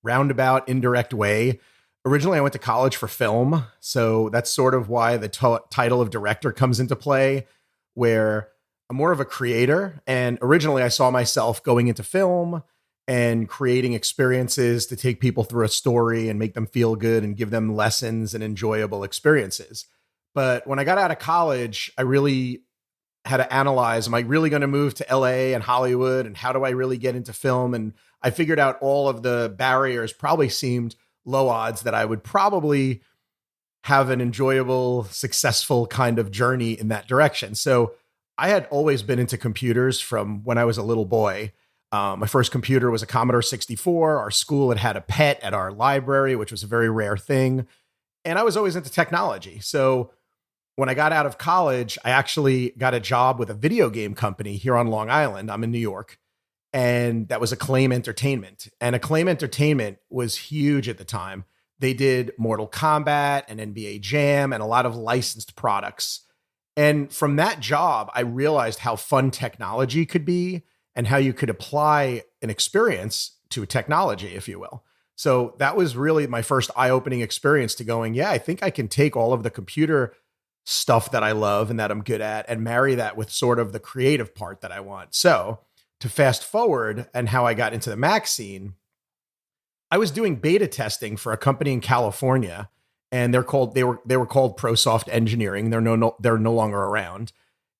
Speaker 3: roundabout, indirect way. Originally, I went to college for film, so that's sort of why the title of director comes into play, where I'm more of a creator. And originally, I saw myself going into film and creating experiences to take people through a story and make them feel good and give them lessons and enjoyable experiences. But when I got out of college, I really had to analyze, am I really going to move to LA and Hollywood? And how do I really get into film? And I figured out all of the barriers probably seemed low odds that I would probably have an enjoyable, successful kind of journey in that direction. So I had always been into computers from when I was a little boy. My first computer was a Commodore 64. Our school had a PET at our library, which was a very rare thing. And I was always into technology. So when I got out of college, I actually got a job with a video game company here on Long Island. I'm in New York. And that was Acclaim Entertainment. And Acclaim Entertainment was huge at the time. They did Mortal Kombat and NBA Jam and a lot of licensed products. And from that job, I realized how fun technology could be and how you could apply an experience to a technology, if you will. So that was really my first eye-opening experience to going, yeah, I think I can take all of the computer stuff that I love and that I'm good at and marry that with sort of the creative part that I want. So to fast forward and how I got into the Mac scene, I was doing beta testing for a company in California, and they were called ProSoft Engineering. They're no longer around.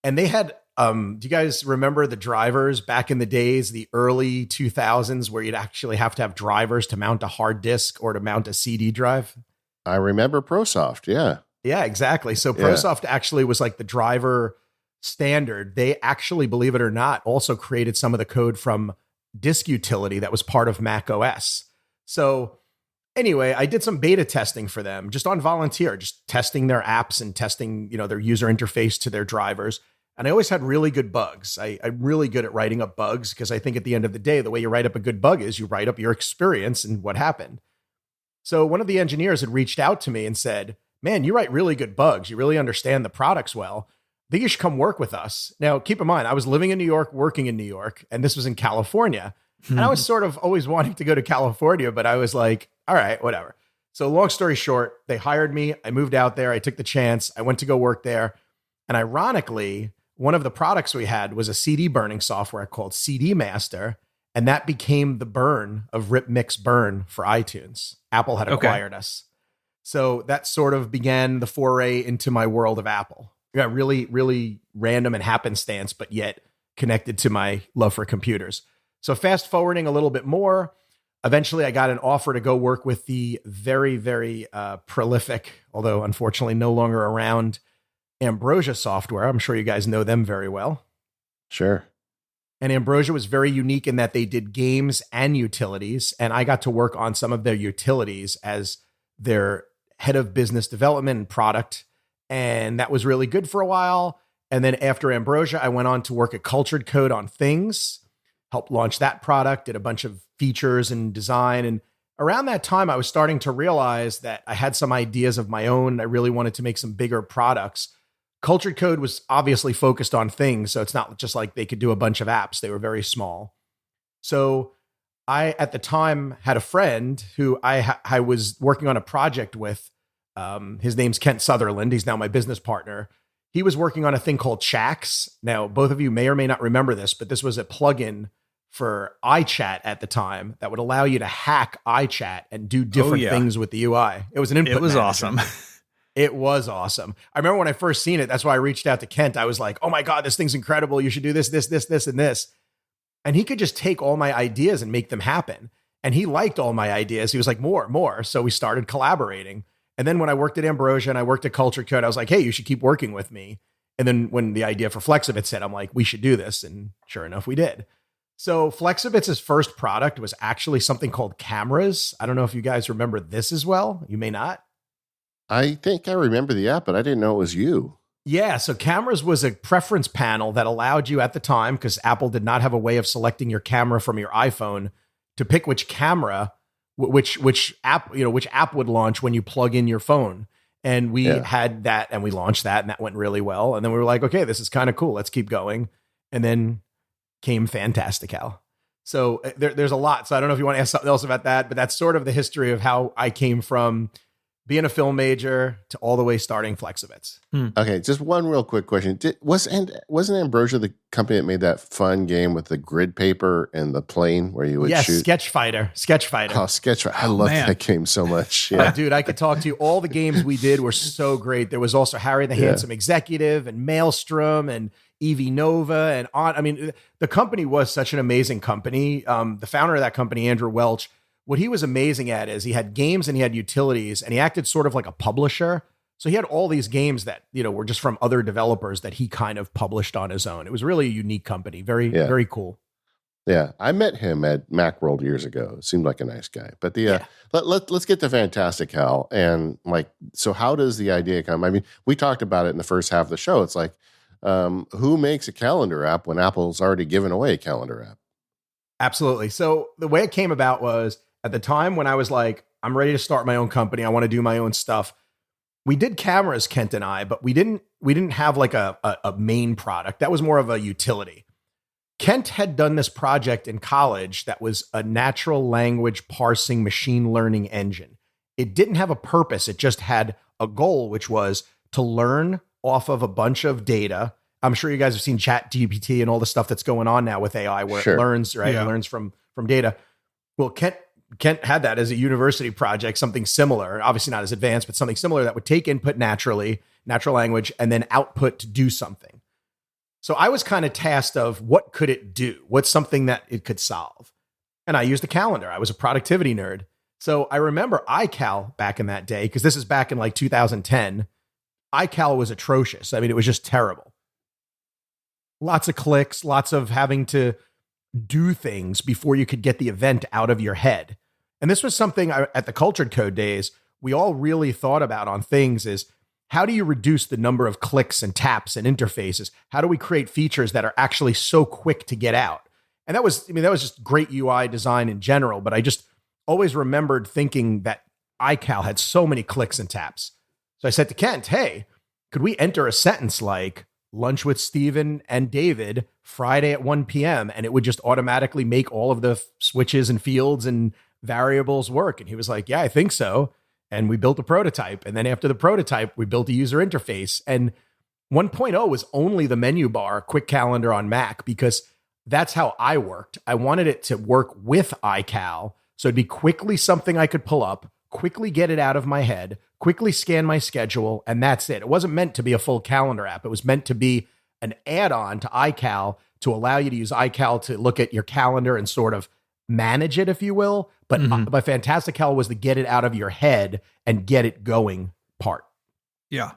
Speaker 3: And they had do you guys remember the drivers back in the days, the early 2000s, where you'd actually have to have drivers to mount a hard disk or to mount a CD drive?
Speaker 1: I remember ProSoft. Yeah.
Speaker 3: Yeah, exactly. So ProSoft actually was like the driver standard. They actually, believe it or not, also created some of the code from Disk Utility that was part of Mac OS. So anyway, I did some beta testing for them just on volunteer, just testing their apps and testing, their user interface to their drivers. And I always had really good bugs. I'm really good at writing up bugs because I think at the end of the day, the way you write up a good bug is you write up your experience and what happened. So one of the engineers had reached out to me and said, man, you write really good bugs. You really understand the products well. I think you should come work with us. Now, keep in mind, I was living in New York, working in New York, and this was in California. And I was sort of always wanting to go to California, but I was like, all right, whatever. So long story short, they hired me. I moved out there. I took the chance. I went to go work there. And ironically, one of the products we had was a CD burning software called CD Master. And that became the burn of Rip Mix Burn for iTunes. Apple had acquired us. So that sort of began the foray into my world of Apple. Yeah, really, really random and happenstance, but yet connected to my love for computers. So fast forwarding a little bit more, eventually I got an offer to go work with the very, very prolific, although unfortunately no longer around, Ambrosia Software. I'm sure you guys know them very well.
Speaker 1: Sure.
Speaker 3: And Ambrosia was very unique in that they did games and utilities. And I got to work on some of their utilities as their head of business development and product. And that was really good for a while. And then after Ambrosia, I went on to work at Cultured Code on Things, helped launch that product, did a bunch of features and design. And around that time, I was starting to realize that I had some ideas of my own. I really wanted to make some bigger products. Cultured Code was obviously focused on things, so it's not just like they could do a bunch of apps. They were very small. So I, at the time, had a friend who I was working on a project with. His name's Kent Sutherland. He's now my business partner. He was working on a thing called Chax. Now, both of you may or may not remember this, but this was a plugin for iChat at the time that would allow you to hack iChat and do different things with the UI. It was an input.
Speaker 2: It was
Speaker 3: manager.
Speaker 2: awesome.
Speaker 3: It was awesome. I remember when I first seen it, that's why I reached out to Kent. I was like, oh my God, this thing's incredible. You should do this, this, and this. And he could just take all my ideas and make them happen. And he liked all my ideas. He was like, more. So we started collaborating. And then when I worked at Ambrosia and I worked at Culture Code, I was like, hey, you should keep working with me. And then when the idea for Flexibits hit, I'm like, we should do this. And sure enough, we did. So Flexibits' first product was actually something called Cameras. I don't know if you guys remember this as well. You may not.
Speaker 1: I think I remember the app, but I didn't know it was you.
Speaker 3: Yeah, so Cameras was a preference panel that allowed you at the time, because Apple did not have a way of selecting your camera from your iPhone, to pick which camera, which app would launch when you plug in your phone. And we had that, and we launched that, and that went really well. And then we were like, okay, this is kind of cool. Let's keep going. And then came Fantastical. So there's a lot. So I don't know if you want to ask something else about that, but that's sort of the history of how I came from being a film major to all the way starting Flexibits.
Speaker 1: Okay, just one real quick question. Wasn't Ambrosia the company that made that fun game with the grid paper and the plane where you would shoot?
Speaker 3: Sketch Fighter.
Speaker 1: Oh, Sketchfighter. I love that game so much. Yeah.
Speaker 3: Dude, I could talk to you. All the games we did were so great. There was also Harry the Handsome Executive and Maelstrom and Evie Nova and on. I mean, the company was such an amazing company. The founder of that company, Andrew Welch, what he was amazing at is he had games and he had utilities, and he acted sort of like a publisher. So he had all these games that, were just from other developers that he kind of published on his own. It was really a unique company. Very, very cool.
Speaker 1: Yeah, I met him at Macworld years ago. Seemed like a nice guy. But let's get to Fantastical. And so how does the idea come? I mean, we talked about it in the first half of the show. It's like, who makes a calendar app when Apple's already given away a calendar app?
Speaker 3: Absolutely. So the way it came about was at the time when I was like, I'm ready to start my own company. I want to do my own stuff. We did cameras, Kent and I, but we didn't have like a main product. That was more of a utility. Kent had done this project in college that was a natural language parsing machine learning engine. It didn't have a purpose. It just had a goal, which was to learn off of a bunch of data. I'm sure you guys have seen ChatGPT and all the stuff that's going on now with AI where it learns, right? Yeah. It learns from data. Well, Kent had that as a university project, something similar, obviously not as advanced, but something similar that would take input naturally, natural language, and then output to do something. So I was kind of tasked of what could it do? What's something that it could solve? And I used a calendar. I was a productivity nerd. So I remember iCal back in that day, because this is back in like 2010. iCal was atrocious. I mean, it was just terrible. Lots of clicks, lots of having to do things before you could get the event out of your head. And this was something at the Cultured Code days, we all really thought about on things is, how do you reduce the number of clicks and taps and interfaces? How do we create features that are actually so quick to get out? And that was just great UI design in general, but I just always remembered thinking that iCal had so many clicks and taps. So I said to Kent, hey, could we enter a sentence like lunch with Steven and David Friday at 1 p.m. and it would just automatically make all of the switches and fields and variables work? And he was like, yeah, I think so. And we built a prototype. And then after the prototype, we built a user interface. And 1.0 was only the menu bar, quick calendar on Mac, because that's how I worked. I wanted it to work with iCal. So it'd be quickly something I could pull up, quickly get it out of my head, quickly scan my schedule, and that's it. It wasn't meant to be a full calendar app. It was meant to be an add-on to iCal to allow you to use iCal to look at your calendar and sort of manage it, if you will. But but Fantastical was the get it out of your head and get it going part.
Speaker 2: Yeah.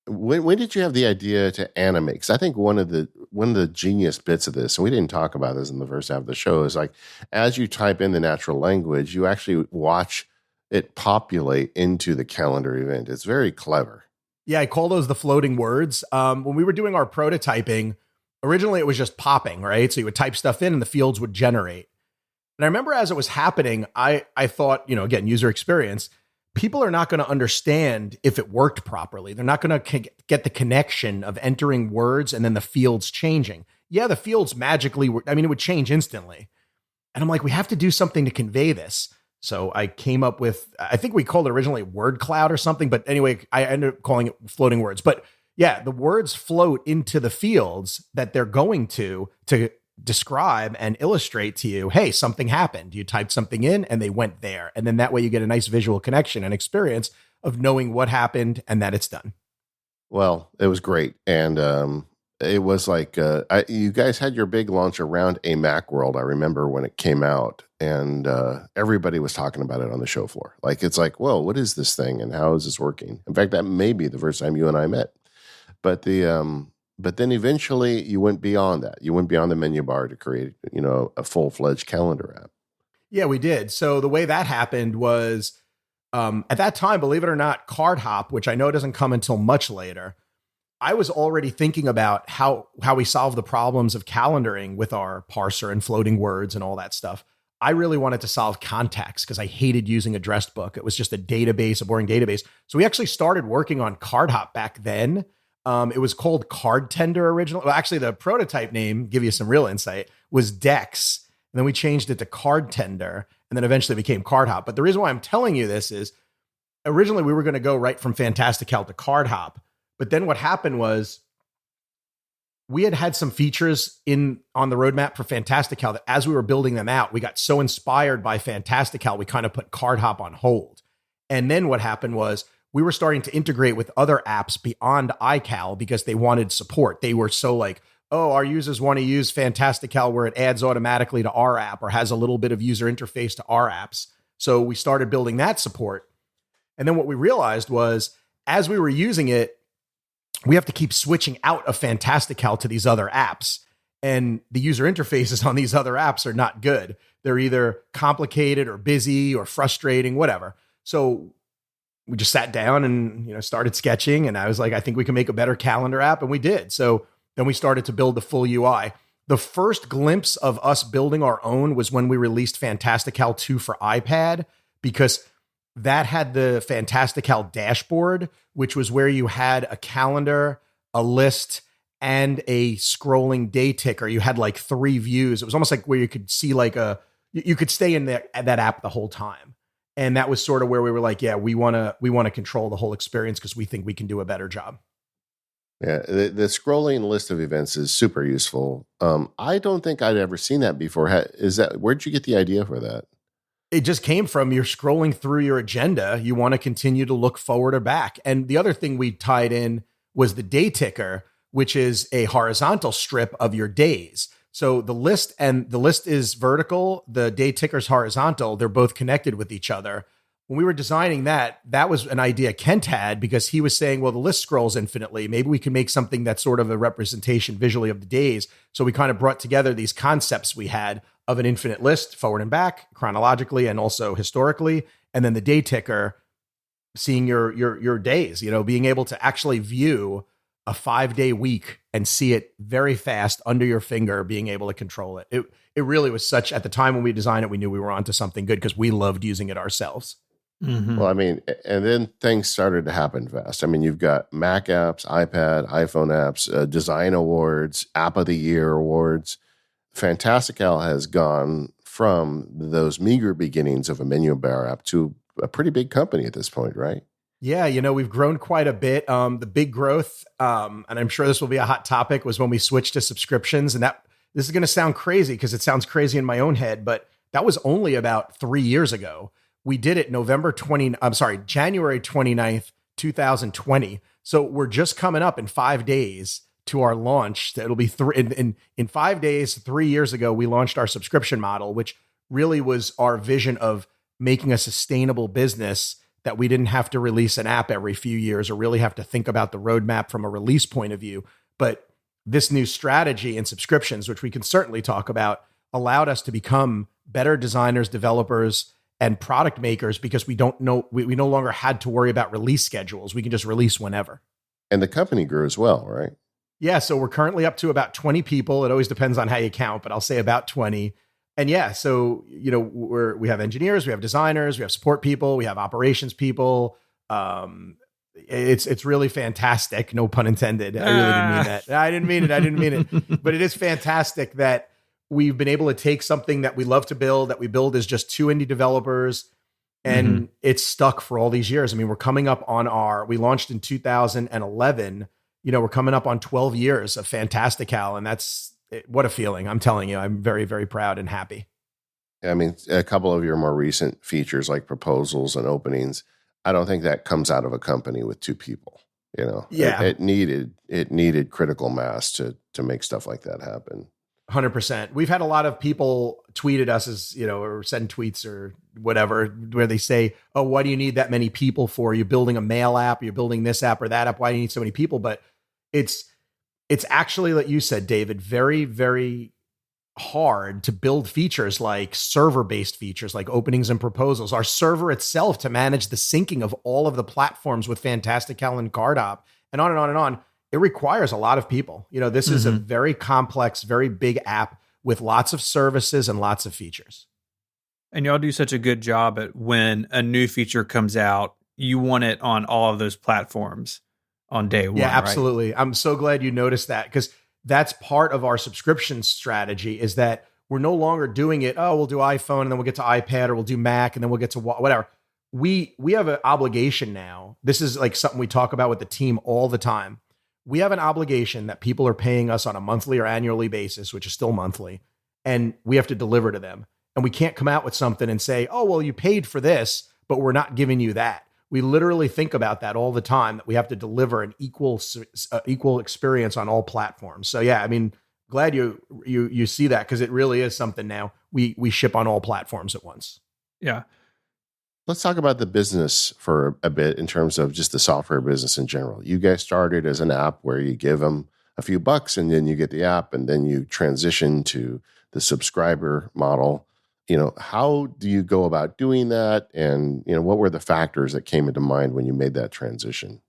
Speaker 1: When did you have the idea to animate? Because I think one of the genius bits of this, and we didn't talk about this in the first half of the show, is like as you type in the natural language, you actually watch it populate into the calendar event. It's very clever.
Speaker 3: Yeah, I call those the floating words. When we were doing our prototyping, originally it was just popping, right? So you would type stuff in and the fields would generate. And I remember as it was happening, I thought, again, user experience, people are not going to understand if it worked properly. They're not going to get the connection of entering words and then the fields changing. Yeah, the fields magically, it would change instantly. And I'm like, we have to do something to convey this. So I came up with, I think we called it originally word cloud or something, but anyway, I ended up calling it floating words. But yeah, the words float into the fields that they're going to describe and illustrate to you, hey, something happened. You typed something in and they went there. And then that way you get a nice visual connection and experience of knowing what happened and that it's done.
Speaker 1: Well, it was great. And it was like, you guys had your big launch around a Macworld. I remember when it came out and everybody was talking about it on the show floor. Like, it's like, whoa, what is this thing? And how is this working? In fact, that may be the first time you and I met. But but then eventually you went beyond that. You went beyond the menu bar to create, a full-fledged calendar app.
Speaker 3: Yeah, we did. So the way that happened was at that time, believe it or not, Card Hop, which I know doesn't come until much later, I was already thinking about how we solve the problems of calendaring with our parser and floating words and all that stuff. I really wanted to solve contacts because I hated using addressed book. It was just a database, a boring database. So we actually started working on Card Hop back then. It was called Card Tender originally. Well, actually, the prototype name, give you some real insight, was Dex. And then we changed it to Card Tender, and then eventually became Card Hop. But the reason why I'm telling you this is originally we were going to go right from Fantastical to Card Hop. But then what happened was we had some features on the roadmap for Fantastical that as we were building them out, we got so inspired by Fantastical, we kind of put Card Hop on hold. And then what happened was we were starting to integrate with other apps beyond iCal because they wanted support. They were so like, oh, our users want to use Fantastical where it adds automatically to our app or has a little bit of user interface to our apps. So we started building that support. And then what we realized was as we were using it, we have to keep switching out of Fantastical to these other apps. And the user interfaces on these other apps are not good. They're either complicated or busy or frustrating, whatever. So we just sat down and started sketching. And I was like, I think we can make a better calendar app. And we did. So then we started to build the full UI. The first glimpse of us building our own was when we released Fantastical 2 for iPad, because that had the Fantastical dashboard, which was where you had a calendar, a list, and a scrolling day ticker. You had like 3 views. It was almost like where you could see you could stay in that app the whole time. And that was sort of where we were like, yeah, we want to control the whole experience because we think we can do a better job.
Speaker 1: Yeah, the scrolling list of events is super useful. I don't think I'd ever seen that before. Where'd you get the idea for that?
Speaker 3: It just came from you're scrolling through your agenda. You want to continue to look forward or back. And the other thing we tied in was the day ticker, which is a horizontal strip of your days. So the list is vertical, the day ticker's horizontal. They're both connected with each other. When we were designing that was an idea Kent had because he was saying, well, the list scrolls infinitely. Maybe we can make something that's sort of a representation visually of the days. So we kind of brought together these concepts we had of an infinite list forward and back chronologically and also historically. And then the day ticker, seeing your days, being able to actually view a 5-day week and see it very fast under your finger, being able to control it. It really was at the time when we designed it, we knew we were onto something good because we loved using it ourselves.
Speaker 2: Mm-hmm.
Speaker 1: Well, I mean, and then things started to happen fast. I mean, you've got Mac apps, iPad, iPhone apps, design awards, app of the year awards. Fantastical has gone from those meager beginnings of a menu bar app to a pretty big company at this point, right?
Speaker 3: Yeah, we've grown quite a bit. The big growth, and I'm sure this will be a hot topic, was when we switched to subscriptions. And this is going to sound crazy because it sounds crazy in my own head, but that was only about 3 years ago. We did it January 29th, 2020. So we're just coming up in 5 days to our launch. It'll be in 5 days, 3 years ago, we launched our subscription model, which really was our vision of making a sustainable business that we didn't have to release an app every few years or really have to think about the roadmap from a release point of view. But this new strategy and subscriptions, which we can certainly talk about, allowed us to become better designers, developers, and product makers because we no longer had to worry about release schedules. We can just release whenever.
Speaker 1: And the company grew as well, right?
Speaker 3: Yeah, so we're currently up to about 20 people. It always depends on how you count, but I'll say about 20. And yeah, so we have engineers, we have designers, we have support people, we have operations people. It's really fantastic. No pun intended. I really didn't mean that. I didn't mean it. But it is fantastic that we've been able to take something that we love to build, that we build as just 2 indie developers, and it's stuck for all these years. I mean, we're coming up on we launched in 2011. We're coming up on 12 years of Fantastical, and what a feeling. I'm telling you, I'm very, very proud and happy.
Speaker 1: I mean, a couple of your more recent features like proposals and openings, I don't think that comes out of a company with 2 people.
Speaker 3: Yeah.
Speaker 1: It needed critical mass to make stuff like that happen.
Speaker 3: 100%. We've had a lot of people tweet at us or send tweets or whatever, where they say, oh, why do you need that many people for? You're building a mail app, you're building this app or that app. Why do you need so many people? But it's actually, like you said, David, very, very hard to build features like server-based features like openings and proposals. Our server itself to manage the syncing of all of the platforms with Fantastical and Cardop and on and on and on. It requires a lot of people. This is a very complex, very big app with lots of services and lots of features.
Speaker 2: And y'all do such a good job at when a new feature comes out, you want it on all of those platforms on day one.
Speaker 3: Yeah, absolutely. Right? I'm so glad you noticed that because that's part of our subscription strategy is that we're no longer doing it. Oh, we'll do iPhone and then we'll get to iPad or we'll do Mac and then we'll get to whatever. We have an obligation now. This is like something we talk about with the team all the time. We have an obligation that people are paying us on a monthly or annually basis, which is still monthly, and we have to deliver to them. And we can't come out with something and say, oh, well, you paid for this, but we're not giving you that. We literally think about that all the time, that we have to deliver an equal experience on all platforms. So yeah, I mean, glad you see that, because it really is something now. We ship on all platforms at once.
Speaker 2: Yeah.
Speaker 1: Let's talk about the business for a bit in terms of just the software business in general. You guys started as an app where you give them a few bucks and then you get the app, and then you transition to the subscriber model. How do you go about doing that? And, what were the factors that came into mind when you made that transition?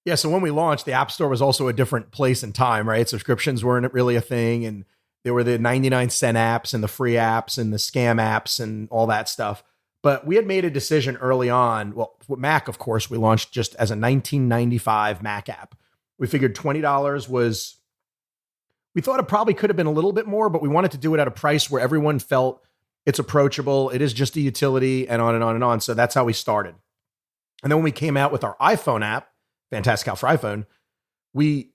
Speaker 3: Yeah, so when we launched, the App Store was also a different place and time, right? Subscriptions weren't really a thing, and there were the 99-cent apps and the free apps and the scam apps and all that stuff. But we had made a decision early on. Well, with Mac, of course, we launched just as a 1995 Mac app. We figured $20 was, we thought it probably could have been a little bit more, but we wanted to do it at a price where everyone felt it's approachable. It is just a utility, and on and on and on. So that's how we started. And then when we came out with our iPhone app, Fantastical for iPhone, we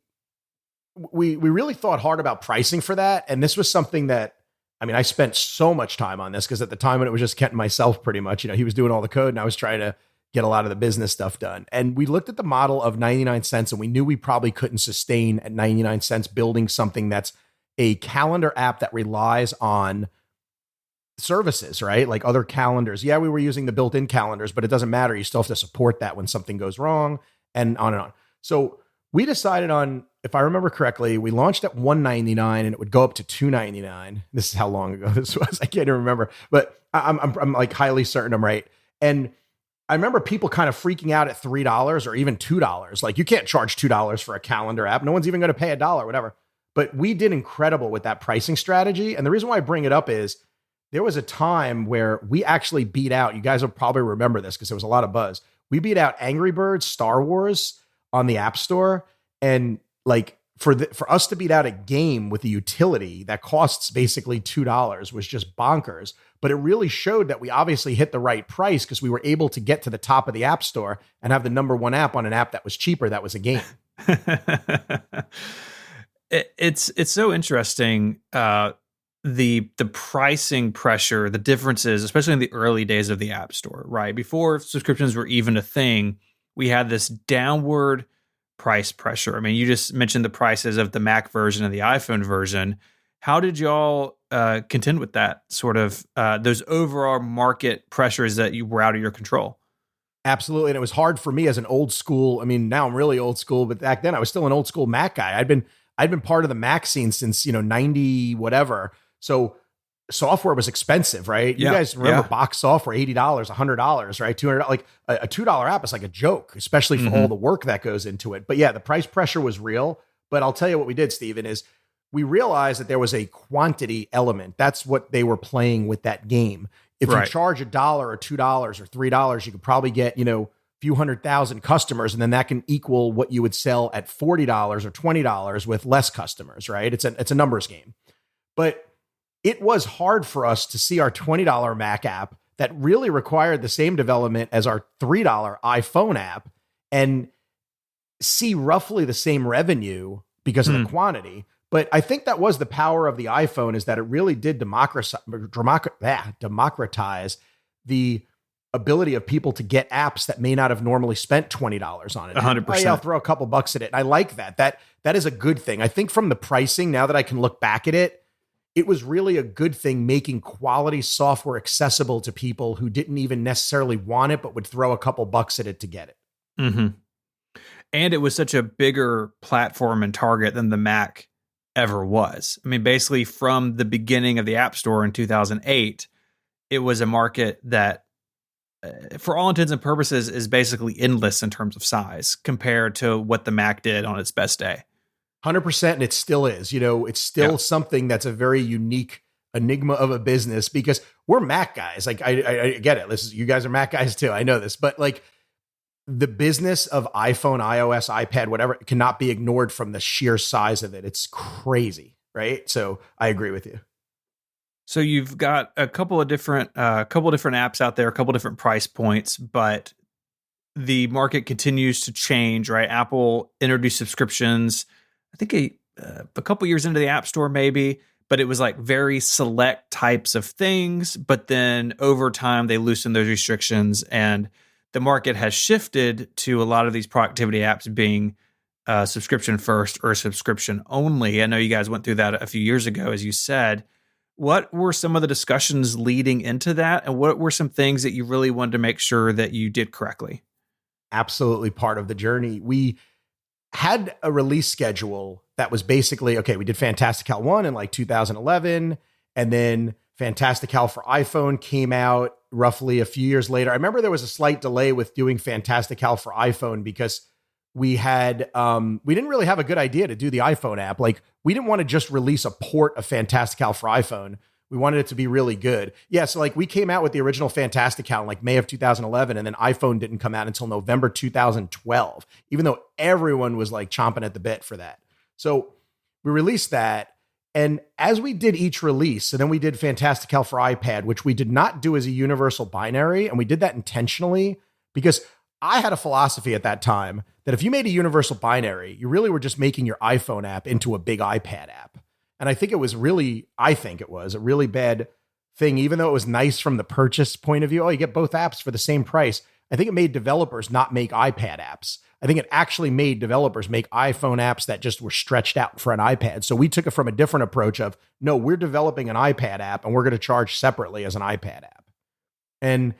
Speaker 3: really thought hard about pricing for that. And this was something that, I spent so much time on this, because at the time when it was just Kent and myself, pretty much, he was doing all the code and I was trying to get a lot of the business stuff done. And we looked at the model of 99 cents, and we knew we probably couldn't sustain at 99 cents building something that's a calendar app that relies on services, right? Like other calendars. Yeah, we were using the built-in calendars, but it doesn't matter. You still have to support that when something goes wrong, and on and on. So we decided on, if I remember correctly, we launched at $199 and it would go up to $299. This is how long ago this was. I can't even remember, but I'm like highly certain I'm right. And I remember people kind of freaking out at $3 or even $2. Like, you can't charge $2 for a calendar app. No one's even going to pay $1, whatever. But we did incredible with that pricing strategy. And the reason why I bring it up is there was a time where we actually beat out, you guys will probably remember this because there was a lot of buzz. We beat out Angry Birds, Star Wars on the App Store. And like for us to beat out a game with a utility that costs basically $2 was just bonkers. But it really showed that we obviously hit the right price, because we were able to get to the top of the App Store and have the number one app on an app that was cheaper. That was a game.
Speaker 2: It's so interesting. The pricing pressure, the differences, especially in the early days of the App Store, right? Before subscriptions were even a thing, we had this downward price pressure. You just mentioned the prices of the Mac version and the iPhone version. How did y'all contend with that sort of those overall market pressures that you were out of your control?
Speaker 3: Absolutely. And it was hard for me as an old school. Now I'm really old school, but back then I was still an old school Mac guy. I'd been part of the Mac scene since, 90 whatever. So software was expensive, right? You guys remember box software, $80, $100, right? $200, like a $2 app is like a joke, especially for all the work that goes into it. But yeah, the price pressure was real. But I'll tell you what we did, Steven, is we realized that there was a quantity element. That's what they were playing with that game. If you charge $1 or $2 or $3, you could probably get, few 100,000 customers, and then that can equal what you would sell at $40 or $20 with less customers, right? It's a numbers game. But it was hard for us to see our $20 Mac app that really required the same development as our $3 iPhone app and see roughly the same revenue because of the quantity. But I think that was the power of the iPhone, is that it really did democratize the ability of people to get apps that may not have normally spent $20 on it.
Speaker 2: 100%.
Speaker 3: Oh, yeah, I'll throw a couple bucks at it. And I like that. That is a good thing. I think from the pricing, now that I can look back at it, it was really a good thing making quality software accessible to people who didn't even necessarily want it, but would throw a couple bucks at it to get it.
Speaker 2: Mm-hmm. And it was such a bigger platform and target than the Mac ever was. Basically from the beginning of the App Store in 2008, it was a market that, for all intents and purposes, is basically endless in terms of size compared to what the Mac did on its best day.
Speaker 3: 100%. And it still is, it's still something that's a very unique enigma of a business, because we're Mac guys. Like I get it. You guys are Mac guys too. I know this, but like the business of iPhone, iOS, iPad, whatever, cannot be ignored from the sheer size of it. It's crazy. Right. So I agree with you.
Speaker 2: So you've got a couple of different apps out there, a couple different price points, but the market continues to change, right? Apple introduced subscriptions, I think a couple years into the App Store, maybe, but it was like very select types of things. But then over time, they loosened those restrictions, and the market has shifted to a lot of these productivity apps being subscription first or subscription only. I know you guys went through that a few years ago, as you said. What were some of the discussions leading into that? And what were some things that you really wanted to make sure that you did correctly?
Speaker 3: Absolutely part of the journey. We had a release schedule that was basically, okay, we did Fantastical 1 in like 2011, and then Fantastical for iPhone came out roughly a few years later. I remember there was a slight delay with doing Fantastical for iPhone because we had we didn't really have a good idea to do the iPhone app. Like, we didn't want to just release a port of Fantastical for iPhone. We wanted it to be really good. Yeah, so like we came out with the original Fantastical in like May of 2011, and then iPhone didn't come out until November 2012, even though everyone was like chomping at the bit for that. So we released that. And as we did each release, so then we did Fantastical for iPad, which we did not do as a universal binary. And we did that intentionally because I had a philosophy at that time that if you made a universal binary, you really were just making your iPhone app into a big iPad app. And I think it was a really bad thing, even though it was nice from the purchase point of view. Oh, you get both apps for the same price. I think it made developers not make iPad apps. I think it actually made developers make iPhone apps that just were stretched out for an iPad. So we took it from a different approach of, no, we're developing an iPad app and we're going to charge separately as an iPad app. And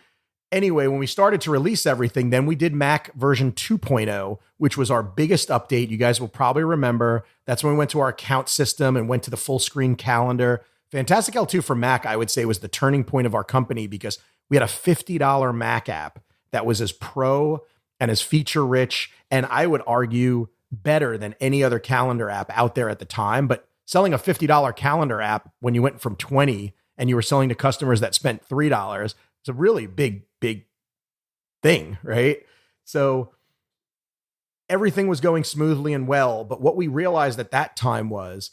Speaker 3: anyway, when we started to release everything, then we did Mac version 2.0, which was our biggest update. You guys will probably remember. That's when we went to our account system and went to the full screen calendar. Fantastical 2 for Mac, I would say, was the turning point of our company because we had a $50 Mac app that was as pro and as feature rich, and I would argue better than any other calendar app out there at the time. But selling a $50 calendar app when you went from 20 and you were selling to customers that spent $3, it's a really big thing, right? So everything was going smoothly and well. But what we realized at that time was,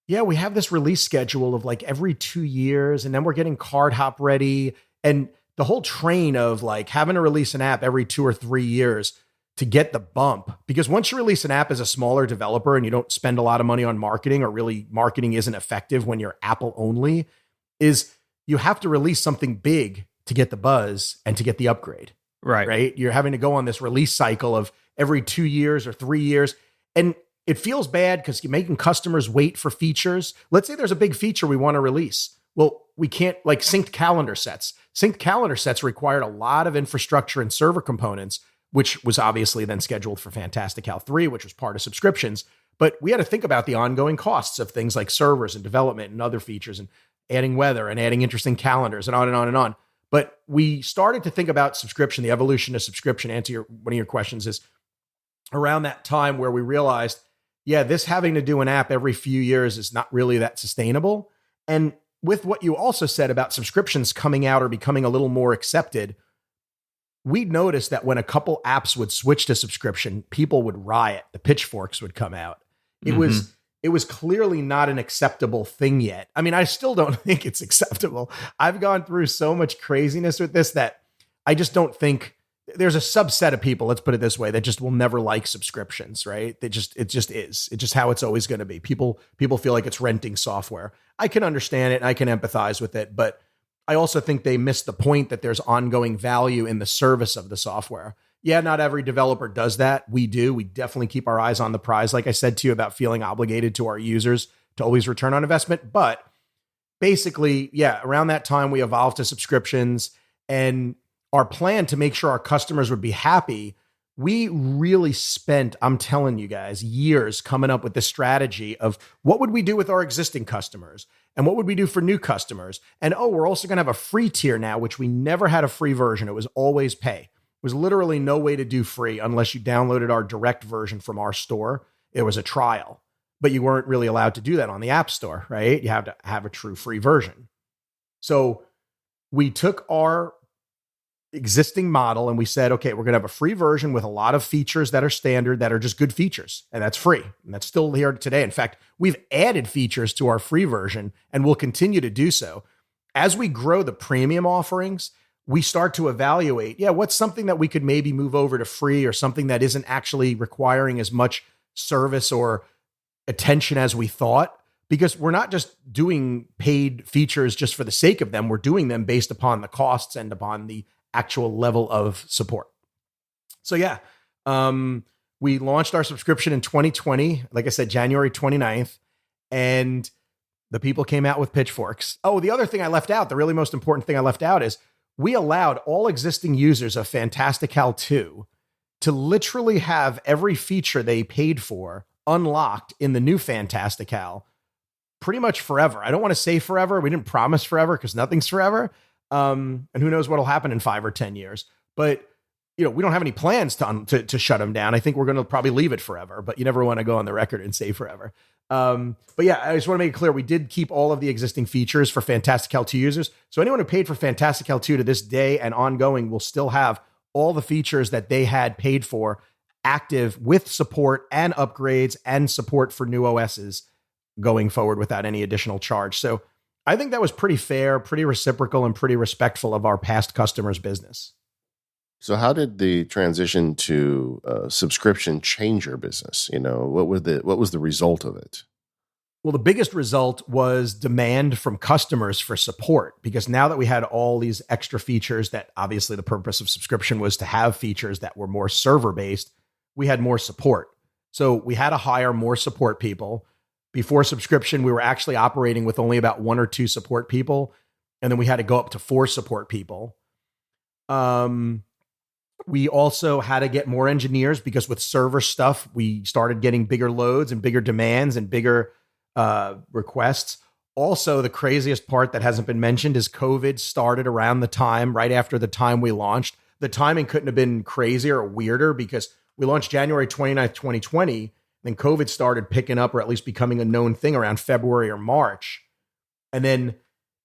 Speaker 3: yeah, we have this release schedule of like every 2 years, and then we're getting card hop ready. And the whole train of like having to release an app every 2 or 3 years to get the bump, because once you release an app as a smaller developer and you don't spend a lot of money on marketing, or really marketing isn't effective when you're Apple only, is you have to release something big to get the buzz and to get the upgrade. Right. You're having to go on this release cycle of every 2 years or 3 years. And it feels bad because you're making customers wait for features. Let's say there's a big feature we want to release. Well, we can't, like synced calendar sets. Synced calendar sets required a lot of infrastructure and server components, which was obviously then scheduled for Fantastical 3, which was part of subscriptions. But we had to think about the ongoing costs of things like servers and development and other features and adding weather and adding interesting calendars and on and on and on. But we started to think about subscription, the evolution of subscription. Answer one of your questions is around that time where we realized, yeah, this having to do an app every few years is not really that sustainable. And with what you also said about subscriptions coming out or becoming a little more accepted, we noticed that when a couple apps would switch to subscription, people would riot. The pitchforks would come out. It was clearly not an acceptable thing yet. I mean, I still don't think it's acceptable. I've gone through so much craziness with this that I just don't think there's a subset of people, let's put it this way, that just will never like subscriptions, right? It just is. It's just how it's always going to be. People feel like it's renting software. I can understand it and I can empathize with it, but I also think they miss the point that there's ongoing value in the service of the software. Yeah, not every developer does that. We do. We definitely keep our eyes on the prize. Like I said to you about feeling obligated to our users to always return on investment. But basically, yeah, around that time, we evolved to subscriptions, and our plan to make sure our customers would be happy. We really spent, I'm telling you guys, years coming up with this strategy of what would we do with our existing customers and what would we do for new customers? And we're also going to have a free tier now, which we never had a free version. It was always pay. Was literally no way to do free unless you downloaded our direct version from our store. It was a trial, but you weren't really allowed to do that on the App Store, right? You have to have a true free version. So we took our existing model and we said, okay, we're going to have a free version with a lot of features that are standard, that are just good features, and that's free. And that's still here today. In fact, we've added features to our free version and we'll continue to do so. As we grow the premium offerings, we start to evaluate, what's something that we could maybe move over to free, or something that isn't actually requiring as much service or attention as we thought, because we're not just doing paid features just for the sake of them. We're doing them based upon the costs and upon the actual level of support. So We launched our subscription in 2020, like I said, January 29th, and the people came out with pitchforks. Oh, the other thing I left out, the really most important thing I left out is we allowed all existing users of Fantastical 2 to literally have every feature they paid for unlocked in the new Fantastical pretty much forever. I don't want to say forever. We didn't promise forever because nothing's forever. And who knows what'll happen in 5 or 10 years. But we don't have any plans to shut them down. I think we're going to probably leave it forever, but you never want to go on the record and say forever. But yeah, I just want to make it clear, we did keep all of the existing features for Fantastical 2 users. So anyone who paid for Fantastical 2 to this day and ongoing will still have all the features that they had paid for active with support and upgrades and support for new OSs going forward without any additional charge. So I think that was pretty fair, pretty reciprocal, and pretty respectful of our past customers' business.
Speaker 1: So how did the transition to subscription change your business? What was the result of it?
Speaker 3: Well, the biggest result was demand from customers for support, because now that we had all these extra features, that obviously the purpose of subscription was to have features that were more server based, we had more support. So we had to hire more support people. Before subscription, we were actually operating with only about 1 or 2 support people. And then we had to go up to 4 support people. We also had to get more engineers because with server stuff, we started getting bigger loads and bigger demands and bigger requests. Also, the craziest part that hasn't been mentioned is COVID started around the time, right after the time we launched. The timing couldn't have been crazier or weirder because we launched January 29th, 2020. Then COVID started picking up, or at least becoming a known thing, around February or March. And then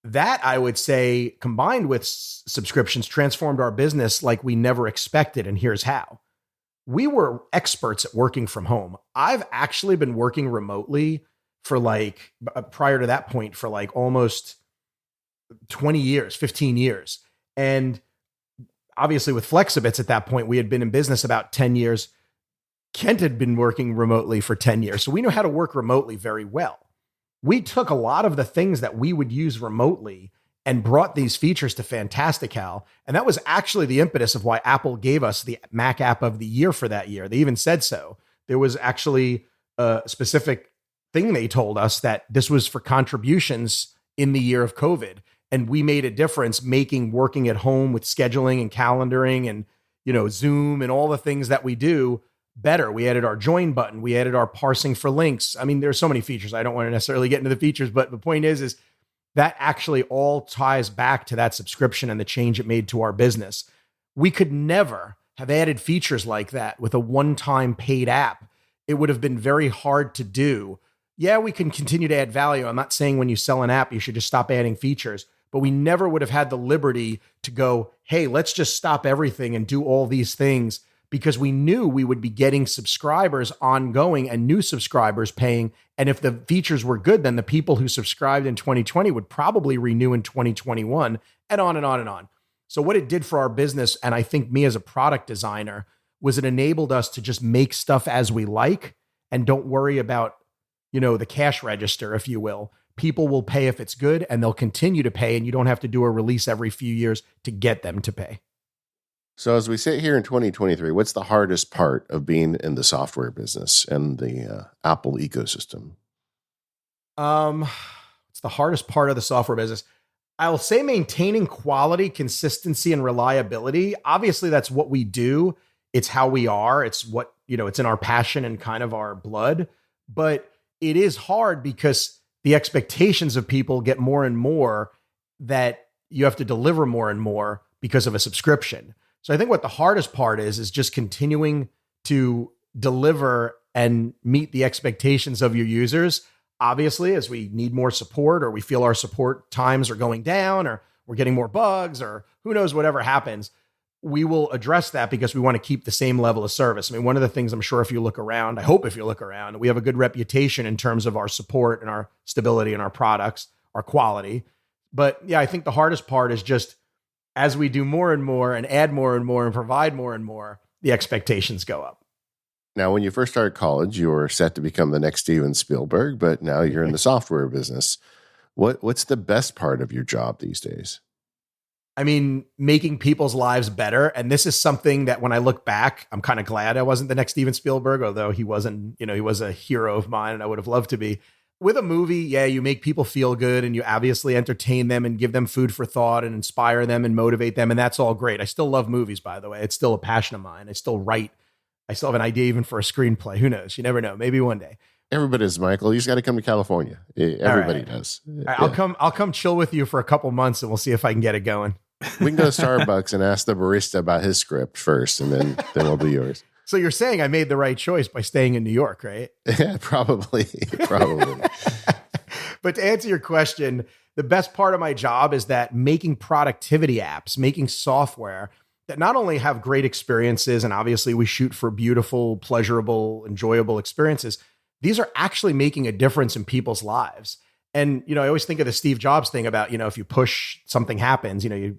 Speaker 3: that, I would say, combined with subscriptions, transformed our business like we never expected. And here's how. We were experts at working from home. I've actually been working remotely for prior to that point, for almost 20 years, 15 years. And obviously with Flexibits at that point, we had been in business about 10 years. Kent had been working remotely for 10 years. So we knew how to work remotely very well. We took a lot of the things that we would use remotely and brought these features to Fantastical. And that was actually the impetus of why Apple gave us the Mac App of the Year for that year. They even said so. There was actually a specific thing they told us that this was for contributions in the year of COVID. And we made a difference making working at home with scheduling and calendaring and, Zoom and all the things that we do better. We added our join button. We added our parsing for links. I mean, there's so many features. I don't want to necessarily get into the features, but the point is that actually all ties back to that subscription and the change it made to our business. We could never have added features like that with a one-time paid app. It would have been very hard to do. Yeah, we can continue to add value. I'm not saying when you sell an app, you should just stop adding features, but we never would have had the liberty to go, hey, let's just stop everything and do all these things, because we knew we would be getting subscribers ongoing and new subscribers paying. And if the features were good, then the people who subscribed in 2020 would probably renew in 2021, and on and on and on. So what it did for our business, and I think me as a product designer, was it enabled us to just make stuff as we like and don't worry about, the cash register, if you will. People will pay if it's good, and they'll continue to pay, and you don't have to do a release every few years to get them to pay.
Speaker 1: So as we sit here in 2023, what's the hardest part of being in the software business and the Apple ecosystem?
Speaker 3: It's the hardest part of the software business. I'll say maintaining quality, consistency, and reliability. Obviously, that's what we do. It's how we are. It's what, it's in our passion and kind of our blood. But it is hard because the expectations of people get more and more, that you have to deliver more and more because of a subscription. So I think what the hardest part is just continuing to deliver and meet the expectations of your users. Obviously, as we need more support, or we feel our support times are going down, or we're getting more bugs, or who knows, whatever happens, we will address that because we want to keep the same level of service. I mean, one of the things, I'm sure if you look around, I hope if you look around, we have a good reputation in terms of our support and our stability and our products, our quality. But yeah, I think the hardest part is just, as we do more and more and add more and more and provide more and more, the expectations go up.
Speaker 1: Now, when you first started college, you were set to become the next Steven Spielberg, but now you're in the software business. What's the best part of your job these days?
Speaker 3: I mean, making people's lives better. And this is something that when I look back, I'm kind of glad I wasn't the next Steven Spielberg, although he wasn't, he was a hero of mine and I would have loved to be. With a movie, yeah, you make people feel good and you obviously entertain them and give them food for thought and inspire them and motivate them. And that's all great. I still love movies, by the way. It's still a passion of mine. I still write. I still have an idea even for a screenplay. Who knows? You never know. Maybe one day.
Speaker 1: Everybody does, Michael. You just got to come to California. Everybody does.
Speaker 3: All right, I'll come chill with you for a couple months and we'll see if I can get it going.
Speaker 1: We can go to Starbucks and ask the barista about his script first, and then we'll do yours.
Speaker 3: So you're saying I made the right choice by staying in New York, right?
Speaker 1: Yeah, probably.
Speaker 3: But to answer your question, the best part of my job is that making productivity apps, making software that not only have great experiences, and obviously we shoot for beautiful, pleasurable, enjoyable experiences, these are actually making a difference in people's lives. And, I always think of the Steve Jobs thing about, if you push, something happens, you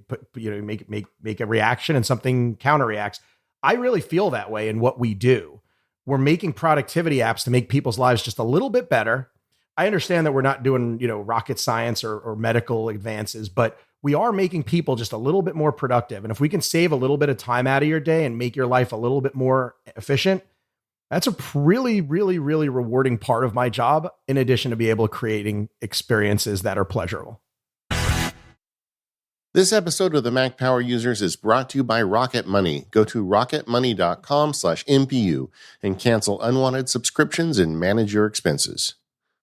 Speaker 3: make a reaction and something counterreacts. I really feel that way in what we do. We're making productivity apps to make people's lives just a little bit better. I understand that we're not doing, rocket science or medical advances, but we are making people just a little bit more productive. And if we can save a little bit of time out of your day and make your life a little bit more efficient, that's a really, really, really rewarding part of my job, in addition to be able to creating experiences that are pleasurable.
Speaker 1: This episode of the Mac Power Users is brought to you by Rocket Money. Go to rocketmoney.com/MPU and cancel unwanted subscriptions and manage your expenses.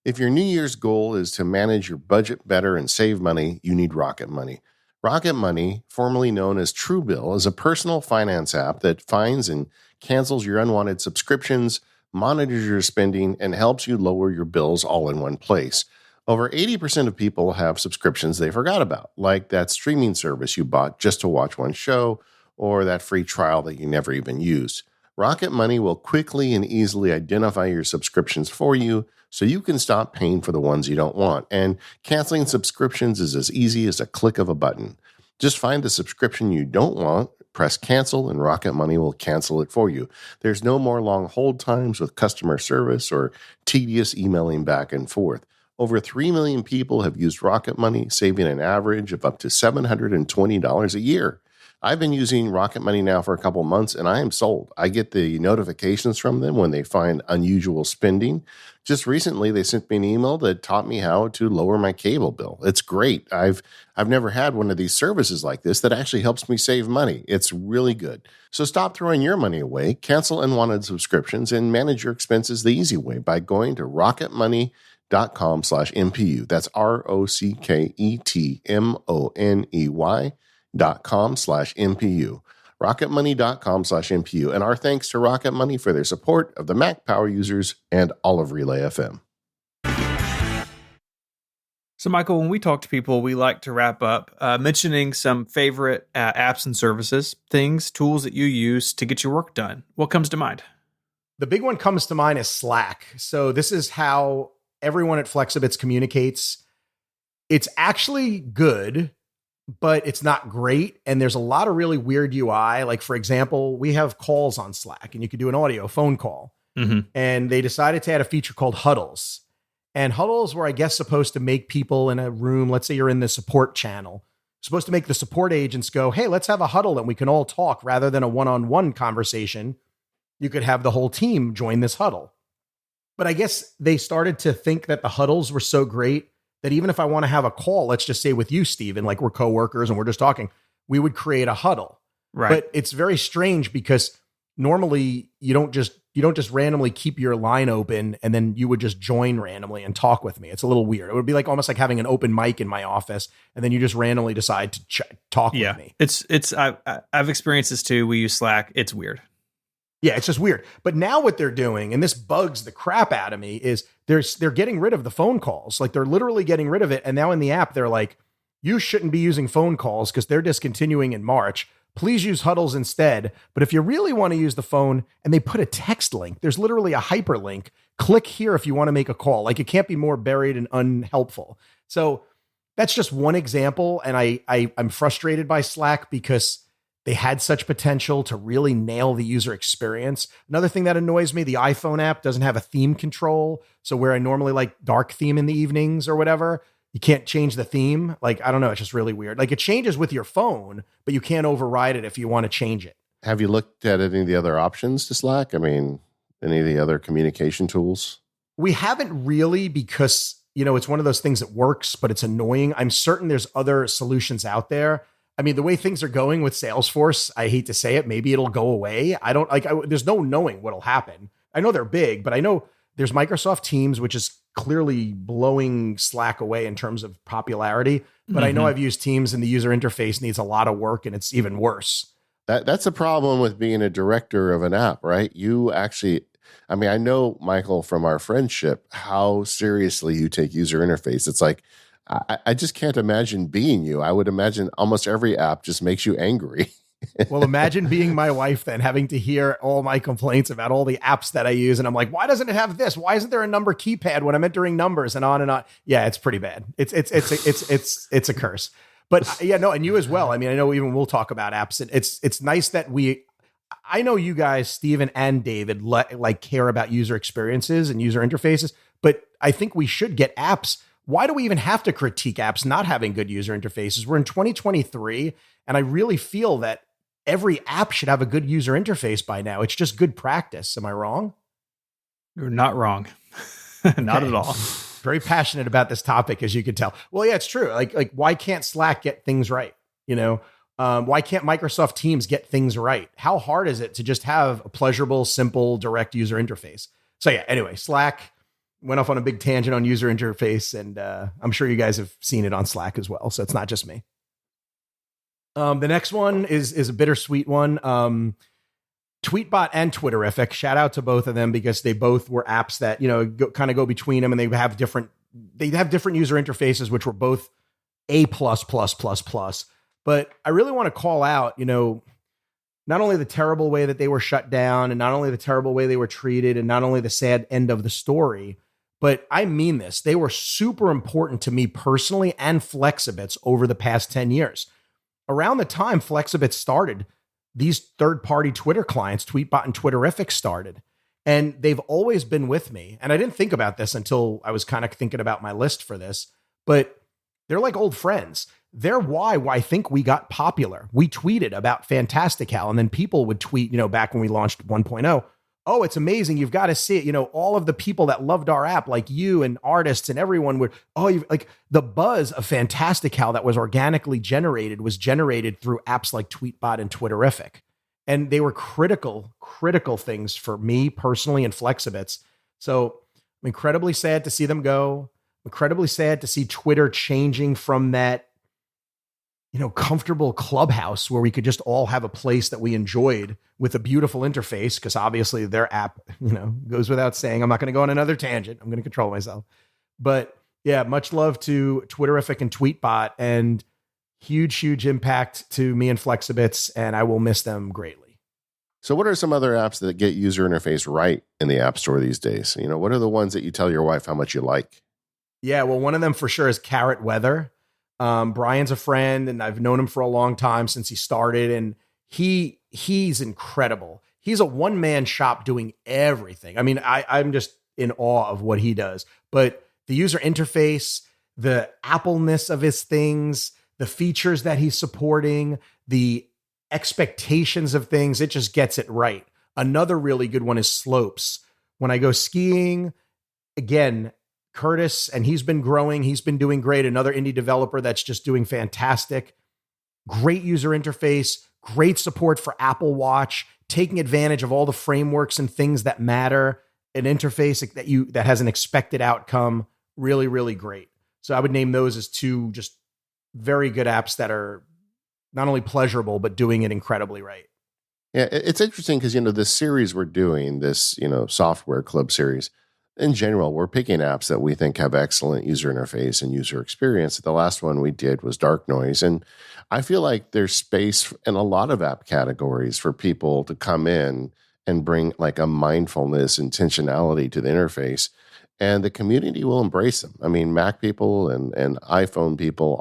Speaker 1: If your New Year's goal is to manage your budget better and save money, you need Rocket Money. Rocket Money, formerly known as Truebill, is a personal finance app that finds and cancels your unwanted subscriptions, monitors your spending, and helps you lower your bills all in one place. Over 80% of people have subscriptions they forgot about, like that streaming service you bought just to watch one show, or that free trial that you never even used. Rocket Money will quickly and easily identify your subscriptions for you so you can stop paying for the ones you don't want. And canceling subscriptions is as easy as a click of a button. Just find the subscription you don't want, press cancel, and Rocket Money will cancel it for you. There's no more long hold times with customer service or tedious emailing back and forth. Over 3 million people have used Rocket Money, saving an average of up to $720 a year. I've been using Rocket Money now for a couple months, and I am sold. I get the notifications from them when they find unusual spending. Just recently, they sent me an email that taught me how to lower my cable bill. It's great. I've never had one of these services like this that actually helps me save money. It's really good. So stop throwing your money away, cancel unwanted subscriptions, and manage your expenses the easy way by going to rocketmoney.com/MPU. That's ROCKETMONEY.com/MPU. rocketmoney.com/MPU. And our thanks to Rocket Money for their support of the Mac Power Users and all of Relay FM.
Speaker 2: So, Michael, when we talk to people, we like to wrap up mentioning some favorite apps and services, things, tools that you use to get your work done. What comes to mind?
Speaker 3: The big one comes to mind is Slack. So this is how everyone at Flexibits communicates. It's actually good, but it's not great. And there's a lot of really weird UI. Like, for example, we have calls on Slack and you can do an audio phone call. Mm-hmm. And they decided to add a feature called huddles. And huddles were, I guess, supposed to make people in a room, let's say you're in the support channel, supposed to make the support agents go, hey, let's have a huddle and we can all talk rather than a one-on-one conversation. You could have the whole team join this huddle. But I guess they started to think that the huddles were so great that even if I want to have a call, let's just say with you, Steven, like we're coworkers and we're just talking, we would create a huddle.
Speaker 2: Right.
Speaker 3: But it's very strange because normally you don't just randomly keep your line open and then you would just join randomly and talk with me. It's a little weird. It would be like almost like having an open mic in my office and then you just randomly decide to talk with me.
Speaker 2: I've experienced this too. We use Slack. It's weird.
Speaker 3: Yeah, it's just weird. But now what they're doing, and this bugs the crap out of me, is they're getting rid of the phone calls. Like they're literally getting rid of it. And now in the app, they're like, you shouldn't be using phone calls because they're discontinuing in March. Please use huddles instead. But if you really want to use the phone, and they put a text link, there's literally a hyperlink. Click here if you want to make a call. Like it can't be more buried and unhelpful. So that's just one example. And I'm frustrated by Slack because they had such potential to really nail the user experience. Another thing that annoys me, the iPhone app doesn't have a theme control. So where I normally like dark theme in the evenings or whatever, You can't change the theme. Like, I don't know. It's just really weird. Like, it changes with your phone, but you can't override it if you want to change it.
Speaker 1: Have you looked at any of the other options to Slack? I mean, any of the other communication tools?
Speaker 3: We haven't really, because, it's one of those things that works, but it's annoying. I'm certain there's other solutions out there. I mean, the way things are going with Salesforce, I hate to say it, maybe it'll go away. There's no knowing what'll happen. I know they're big, but I know there's Microsoft Teams, which is clearly blowing Slack away in terms of popularity. But I know I've used Teams and the user interface needs a lot of work and it's even worse.
Speaker 1: That's a problem with being a director of an app, right? You actually, I mean, I know, Michael, from our friendship, how seriously you take user interface. It's like, I just can't imagine being you. I would imagine almost every app just makes you angry.
Speaker 3: Well, imagine being my wife then, having to hear all my complaints about all the apps that I use. And I'm like, why doesn't it have this? Why isn't there a number keypad when I'm entering numbers, and on and on? Yeah, it's pretty bad. It's a curse. But yeah, no, and you as well. I mean, I know even we'll talk about apps. It's nice that I know you guys, Steven and David, like care about user experiences and user interfaces, but I think we should get apps. Why do we even have to critique apps not having good user interfaces? We're in 2023, and I really feel that every app should have a good user interface by now. It's just good practice. Am I wrong?
Speaker 2: You're not wrong. Not at all.
Speaker 3: Very passionate about this topic, as you can tell. Well, yeah, it's true. Like why can't Slack get things right? Why can't Microsoft Teams get things right? How hard is it to just have a pleasurable, simple, direct user interface? So yeah, anyway, Slack went off on a big tangent on user interface, and I'm sure you guys have seen it on Slack as well. So it's not just me. The next one is a bittersweet one. Tweetbot and Twitterific. Shout out to both of them, because they both were apps that, kind of go between them, and they have different user interfaces, which were both A++++. But I really want to call out, not only the terrible way that they were shut down, and not only the terrible way they were treated, and not only the sad end of the story, but I mean this, they were super important to me personally and Flexibits over the past 10 years. Around the time Flexibits started, these third-party Twitter clients, Tweetbot and Twitterific, started. And they've always been with me. And I didn't think about this until I was kind of thinking about my list for this, but they're like old friends. They're why I think we got popular. We tweeted about Fantastical, and then people would tweet, back when we launched 1.0, oh, it's amazing. You've got to see it. All of the people that loved our app, like you and artists and everyone would, like the buzz of Fantastical that was organically generated was generated through apps like Tweetbot and Twitterific. And they were critical things for me personally and Flexibits. So I'm incredibly sad to see them go. I'm incredibly sad to see Twitter changing from that, comfortable clubhouse where we could just all have a place that we enjoyed with a beautiful interface, because obviously their app, goes without saying. I'm not going to go on another tangent. I'm going to control myself. But yeah, much love to Twitterific and Tweetbot, and huge impact to me and Flexibits, and I will miss them greatly.
Speaker 1: So what are some other apps that get user interface right in the App Store these days? What are the ones that you tell your wife how much you like?
Speaker 3: Yeah, well, one of them for sure is Carrot Weather. Brian's a friend, and I've known him for a long time, since he started, and he's incredible. He's a one-man shop doing everything. I mean, I'm just in awe of what he does. But the user interface, the Apple-ness of his things, the features that he's supporting, the expectations of things, it just gets it right. Another really good one is Slopes. When I go skiing, again, Curtis, and he's been growing. He's been doing great. Another indie developer that's just doing fantastic. Great user interface, great support for Apple Watch, taking advantage of all the frameworks and things that matter. An interface that has an expected outcome. Really, really great. So I would name those as two just very good apps that are not only pleasurable, but doing it incredibly right.
Speaker 1: Yeah, it's interesting because, this series we're doing, this, software club series, in general, we're picking apps that we think have excellent user interface and user experience. The last one we did was Dark Noise. And I feel like there's space in a lot of app categories for people to come in and bring like a mindfulness, intentionality to the interface. And the community will embrace them. I mean, Mac people and iPhone people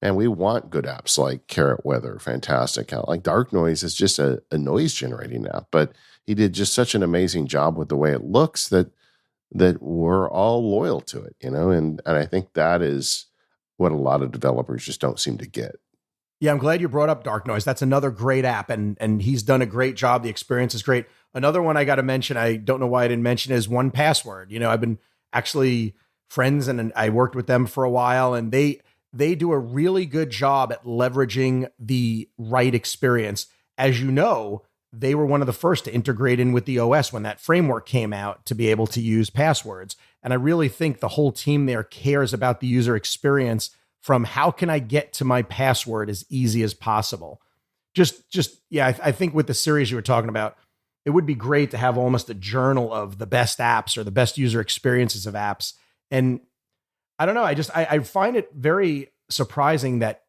Speaker 1: and we want good apps like Carrot Weather, Fantastical. Like Dark Noise is just a noise generating app, but he did just such an amazing job with the way it looks that that we're all loyal to it, and I think that is what a lot of developers just don't seem to get.
Speaker 3: Yeah, I'm glad you brought up Dark Noise. That's another great app, and he's done a great job. The experience is great. Another one I got to mention, I don't know why I didn't mention, is 1Password. I've been actually friends, and I worked with them for a while, and they do a really good job at leveraging the right experience. As you know, they were one of the first to integrate in with the OS when that framework came out to be able to use passwords. And I really think the whole team there cares about the user experience, from how can I get to my password as easy as possible. I think with the series you were talking about, it would be great to have almost a journal of the best apps or the best user experiences of apps. And I don't know, I find it very surprising that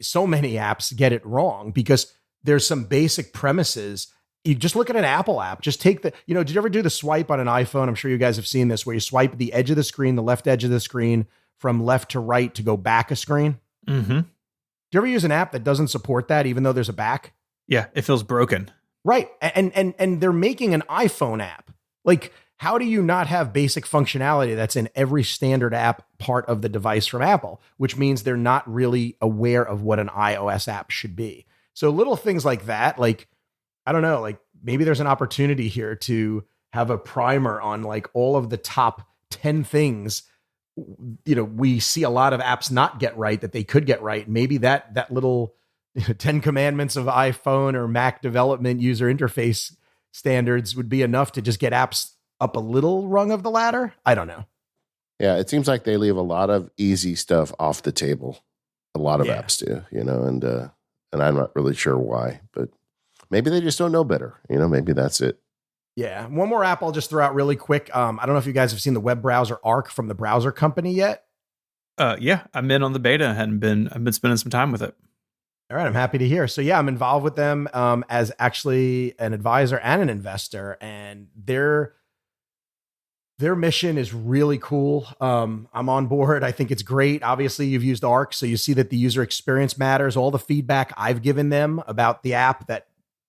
Speaker 3: so many apps get it wrong, because there's some basic premises. You just look at an Apple app, just take did you ever do the swipe on an iPhone? I'm sure you guys have seen this, where you swipe the edge of the screen, the left edge of the screen, from left to right to go back a screen.
Speaker 2: Mm-hmm.
Speaker 3: Do you ever use an app that doesn't support that, even though there's a back?
Speaker 2: Yeah, it feels broken.
Speaker 3: Right. And they're making an iPhone app. Like, how do you not have basic functionality that's in every standard app part of the device from Apple, which means they're not really aware of what an iOS app should be. So little things like that, like, I don't know, like maybe there's an opportunity here to have a primer on like all of the top 10 things we see a lot of apps not get right that they could get right. Maybe that little 10 commandments of iPhone or Mac development user interface standards would be enough to just get apps up a little rung of the ladder. I don't know.
Speaker 1: Yeah, it seems like they leave a lot of easy stuff off the table. A lot of apps do, and I'm not really sure why, but maybe they just don't know better. Maybe that's it.
Speaker 3: Yeah. One more app I'll just throw out really quick. I don't know if you guys have seen the web browser Arc from the browser company yet.
Speaker 2: Yeah, I'm in on the beta and I've been spending some time with it.
Speaker 3: All right, I'm happy to hear. So yeah, I'm involved with them as actually an advisor and an investor, and their mission is really cool. I'm on board. I think it's great. Obviously, you've used Arc, so you see that the user experience matters. All the feedback I've given them about the app that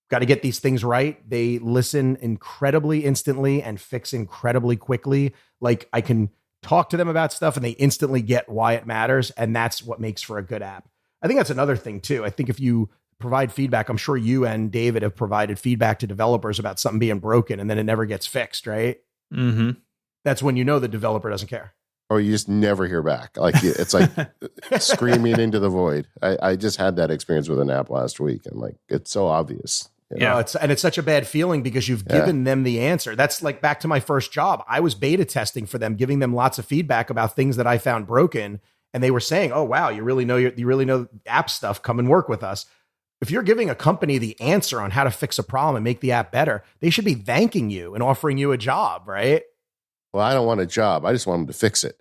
Speaker 3: got to get these things right, they listen incredibly instantly and fix incredibly quickly. Like, I can talk to them about stuff and they instantly get why it matters. And that's what makes for a good app. I think that's another thing too. I think if you provide feedback, I'm sure you and David have provided feedback to developers about something being broken and then it never gets fixed, right?
Speaker 2: Mm-hmm.
Speaker 3: That's when you know the developer doesn't care.
Speaker 1: Or you just never hear back. Like, it's like screaming into the void. I just had that experience with an app last week, and like, it's so obvious.
Speaker 3: Yeah, it's such a bad feeling because you've given them the answer. That's like back to my first job. I was beta testing for them, giving them lots of feedback about things that I found broken, and they were saying, "Oh wow, you really know app stuff. Come and work with us." If you're giving a company the answer on how to fix a problem and make the app better, they should be thanking you and offering you a job, right?
Speaker 1: Well, I don't want a job. I just want them to fix it.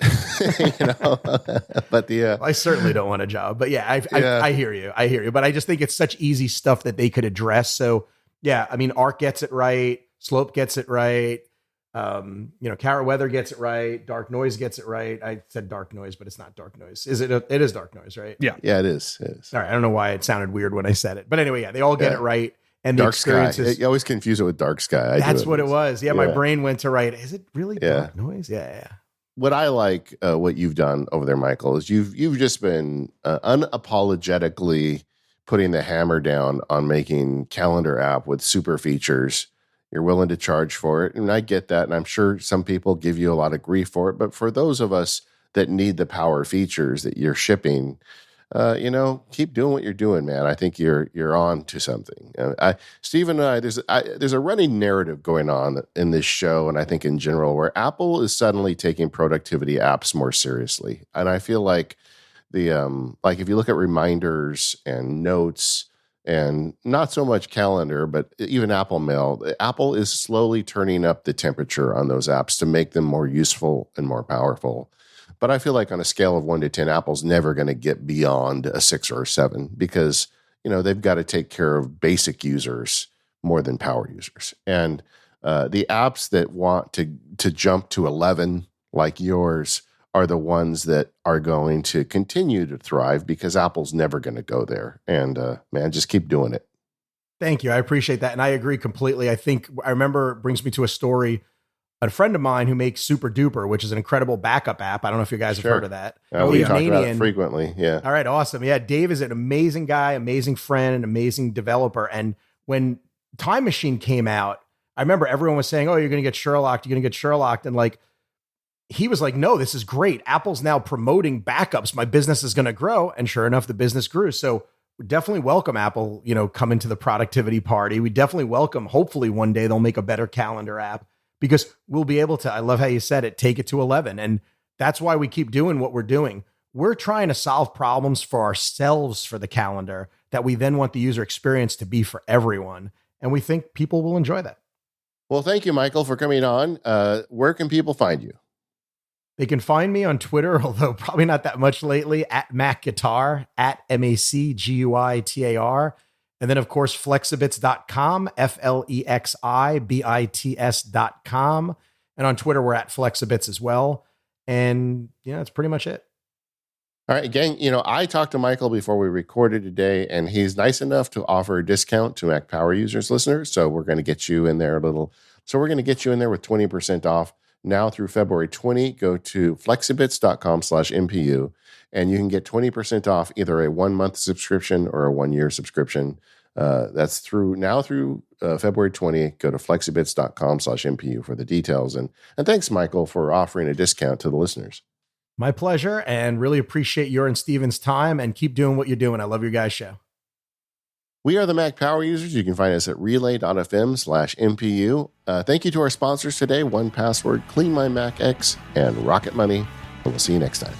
Speaker 1: But
Speaker 3: I certainly don't want a job. But yeah, I hear you. I hear you. But I just think it's such easy stuff that they could address. So yeah, I mean, Arc gets it right. Slope gets it right. Carrot Weather gets it right. Dark Noise gets it right. I said Dark Noise, but it's not Dark Noise. It is Dark Noise, right?
Speaker 2: Yeah.
Speaker 1: Yeah, it is. It is.
Speaker 3: All right. I don't know why it sounded weird when I said it. But anyway, yeah, they all get it right. And the
Speaker 1: Dark Sky.
Speaker 3: experiences,
Speaker 1: You always confuse it with Dark Sky.
Speaker 3: That's what it was. Yeah, my brain went to right. Is it really Dark Noise? Yeah.
Speaker 1: What I like, what you've done over there, Michael, is you've just been unapologetically putting the hammer down on making calendar app with super features. You're willing to charge for it, and I get that, and I'm sure some people give you a lot of grief for it. But for those of us that need the power features that you're shipping, keep doing what you're doing, man. I think you're on to something. Steve and I, there's a running narrative going on in this show, and I think in general, where Apple is suddenly taking productivity apps more seriously. And I feel like if you look at reminders and notes, and not so much calendar, but even Apple Mail, Apple is slowly turning up the temperature on those apps to make them more useful and more powerful. But I feel like on a scale of 1 to 10, Apple's never going to get beyond a 6 or a 7 because, they've got to take care of basic users more than power users. And the apps that want to jump to 11, like yours, are the ones that are going to continue to thrive because Apple's never going to go there. And man, just keep doing it.
Speaker 3: Thank you. I appreciate that. And I agree completely. I remember it brings me to a story. a friend of mine who makes Super Duper, which is an incredible backup app. I don't know if you guys have heard of that.
Speaker 1: We talk about it frequently. Yeah.
Speaker 3: All right. Awesome. Yeah. Dave is an amazing guy, amazing friend, an amazing developer. And when Time Machine came out, I remember everyone was saying, oh, you're going to get Sherlocked. You're going to get Sherlocked. And like, he was like, no, this is great. Apple's now promoting backups. My business is going to grow. And sure enough, the business grew. So we definitely welcome Apple, come into the productivity party. We definitely welcome, hopefully one day they'll make a better calendar app, because we'll be able to, I love how you said it, take it to 11. And that's why we keep doing what we're doing. We're trying to solve problems for ourselves for the calendar that we then want the user experience to be for everyone. And we think people will enjoy that.
Speaker 1: Well, thank you, Michael, for coming on. Where can people find you?
Speaker 3: They can find me on Twitter, although probably not that much lately, at MacGuitar, at MacGuitar. And then, of course, flexibits.com, FLEXIBITS.com. And on Twitter, we're at Flexibits as well. And, that's pretty much it.
Speaker 1: All right, gang, I talked to Michael before we recorded today, and he's nice enough to offer a discount to Mac Power Users listeners. So we're going to get you in there with 20% off now through February 20. Go to flexibits.com/MPU, and you can get 20% off either a 1-month subscription or a 1-year subscription. That's through February 20. Go to flexibits.com/MPU for the details. And thanks, Michael, for offering a discount to the listeners.
Speaker 3: My pleasure, and really appreciate your and Steven's time, and keep doing what you're doing. I love your guys' show.
Speaker 1: We are the Mac Power Users. You can find us at relay.fm/MPU. Thank you to our sponsors today, 1Password, Clean My Mac X, and Rocket Money. And we'll see you next time.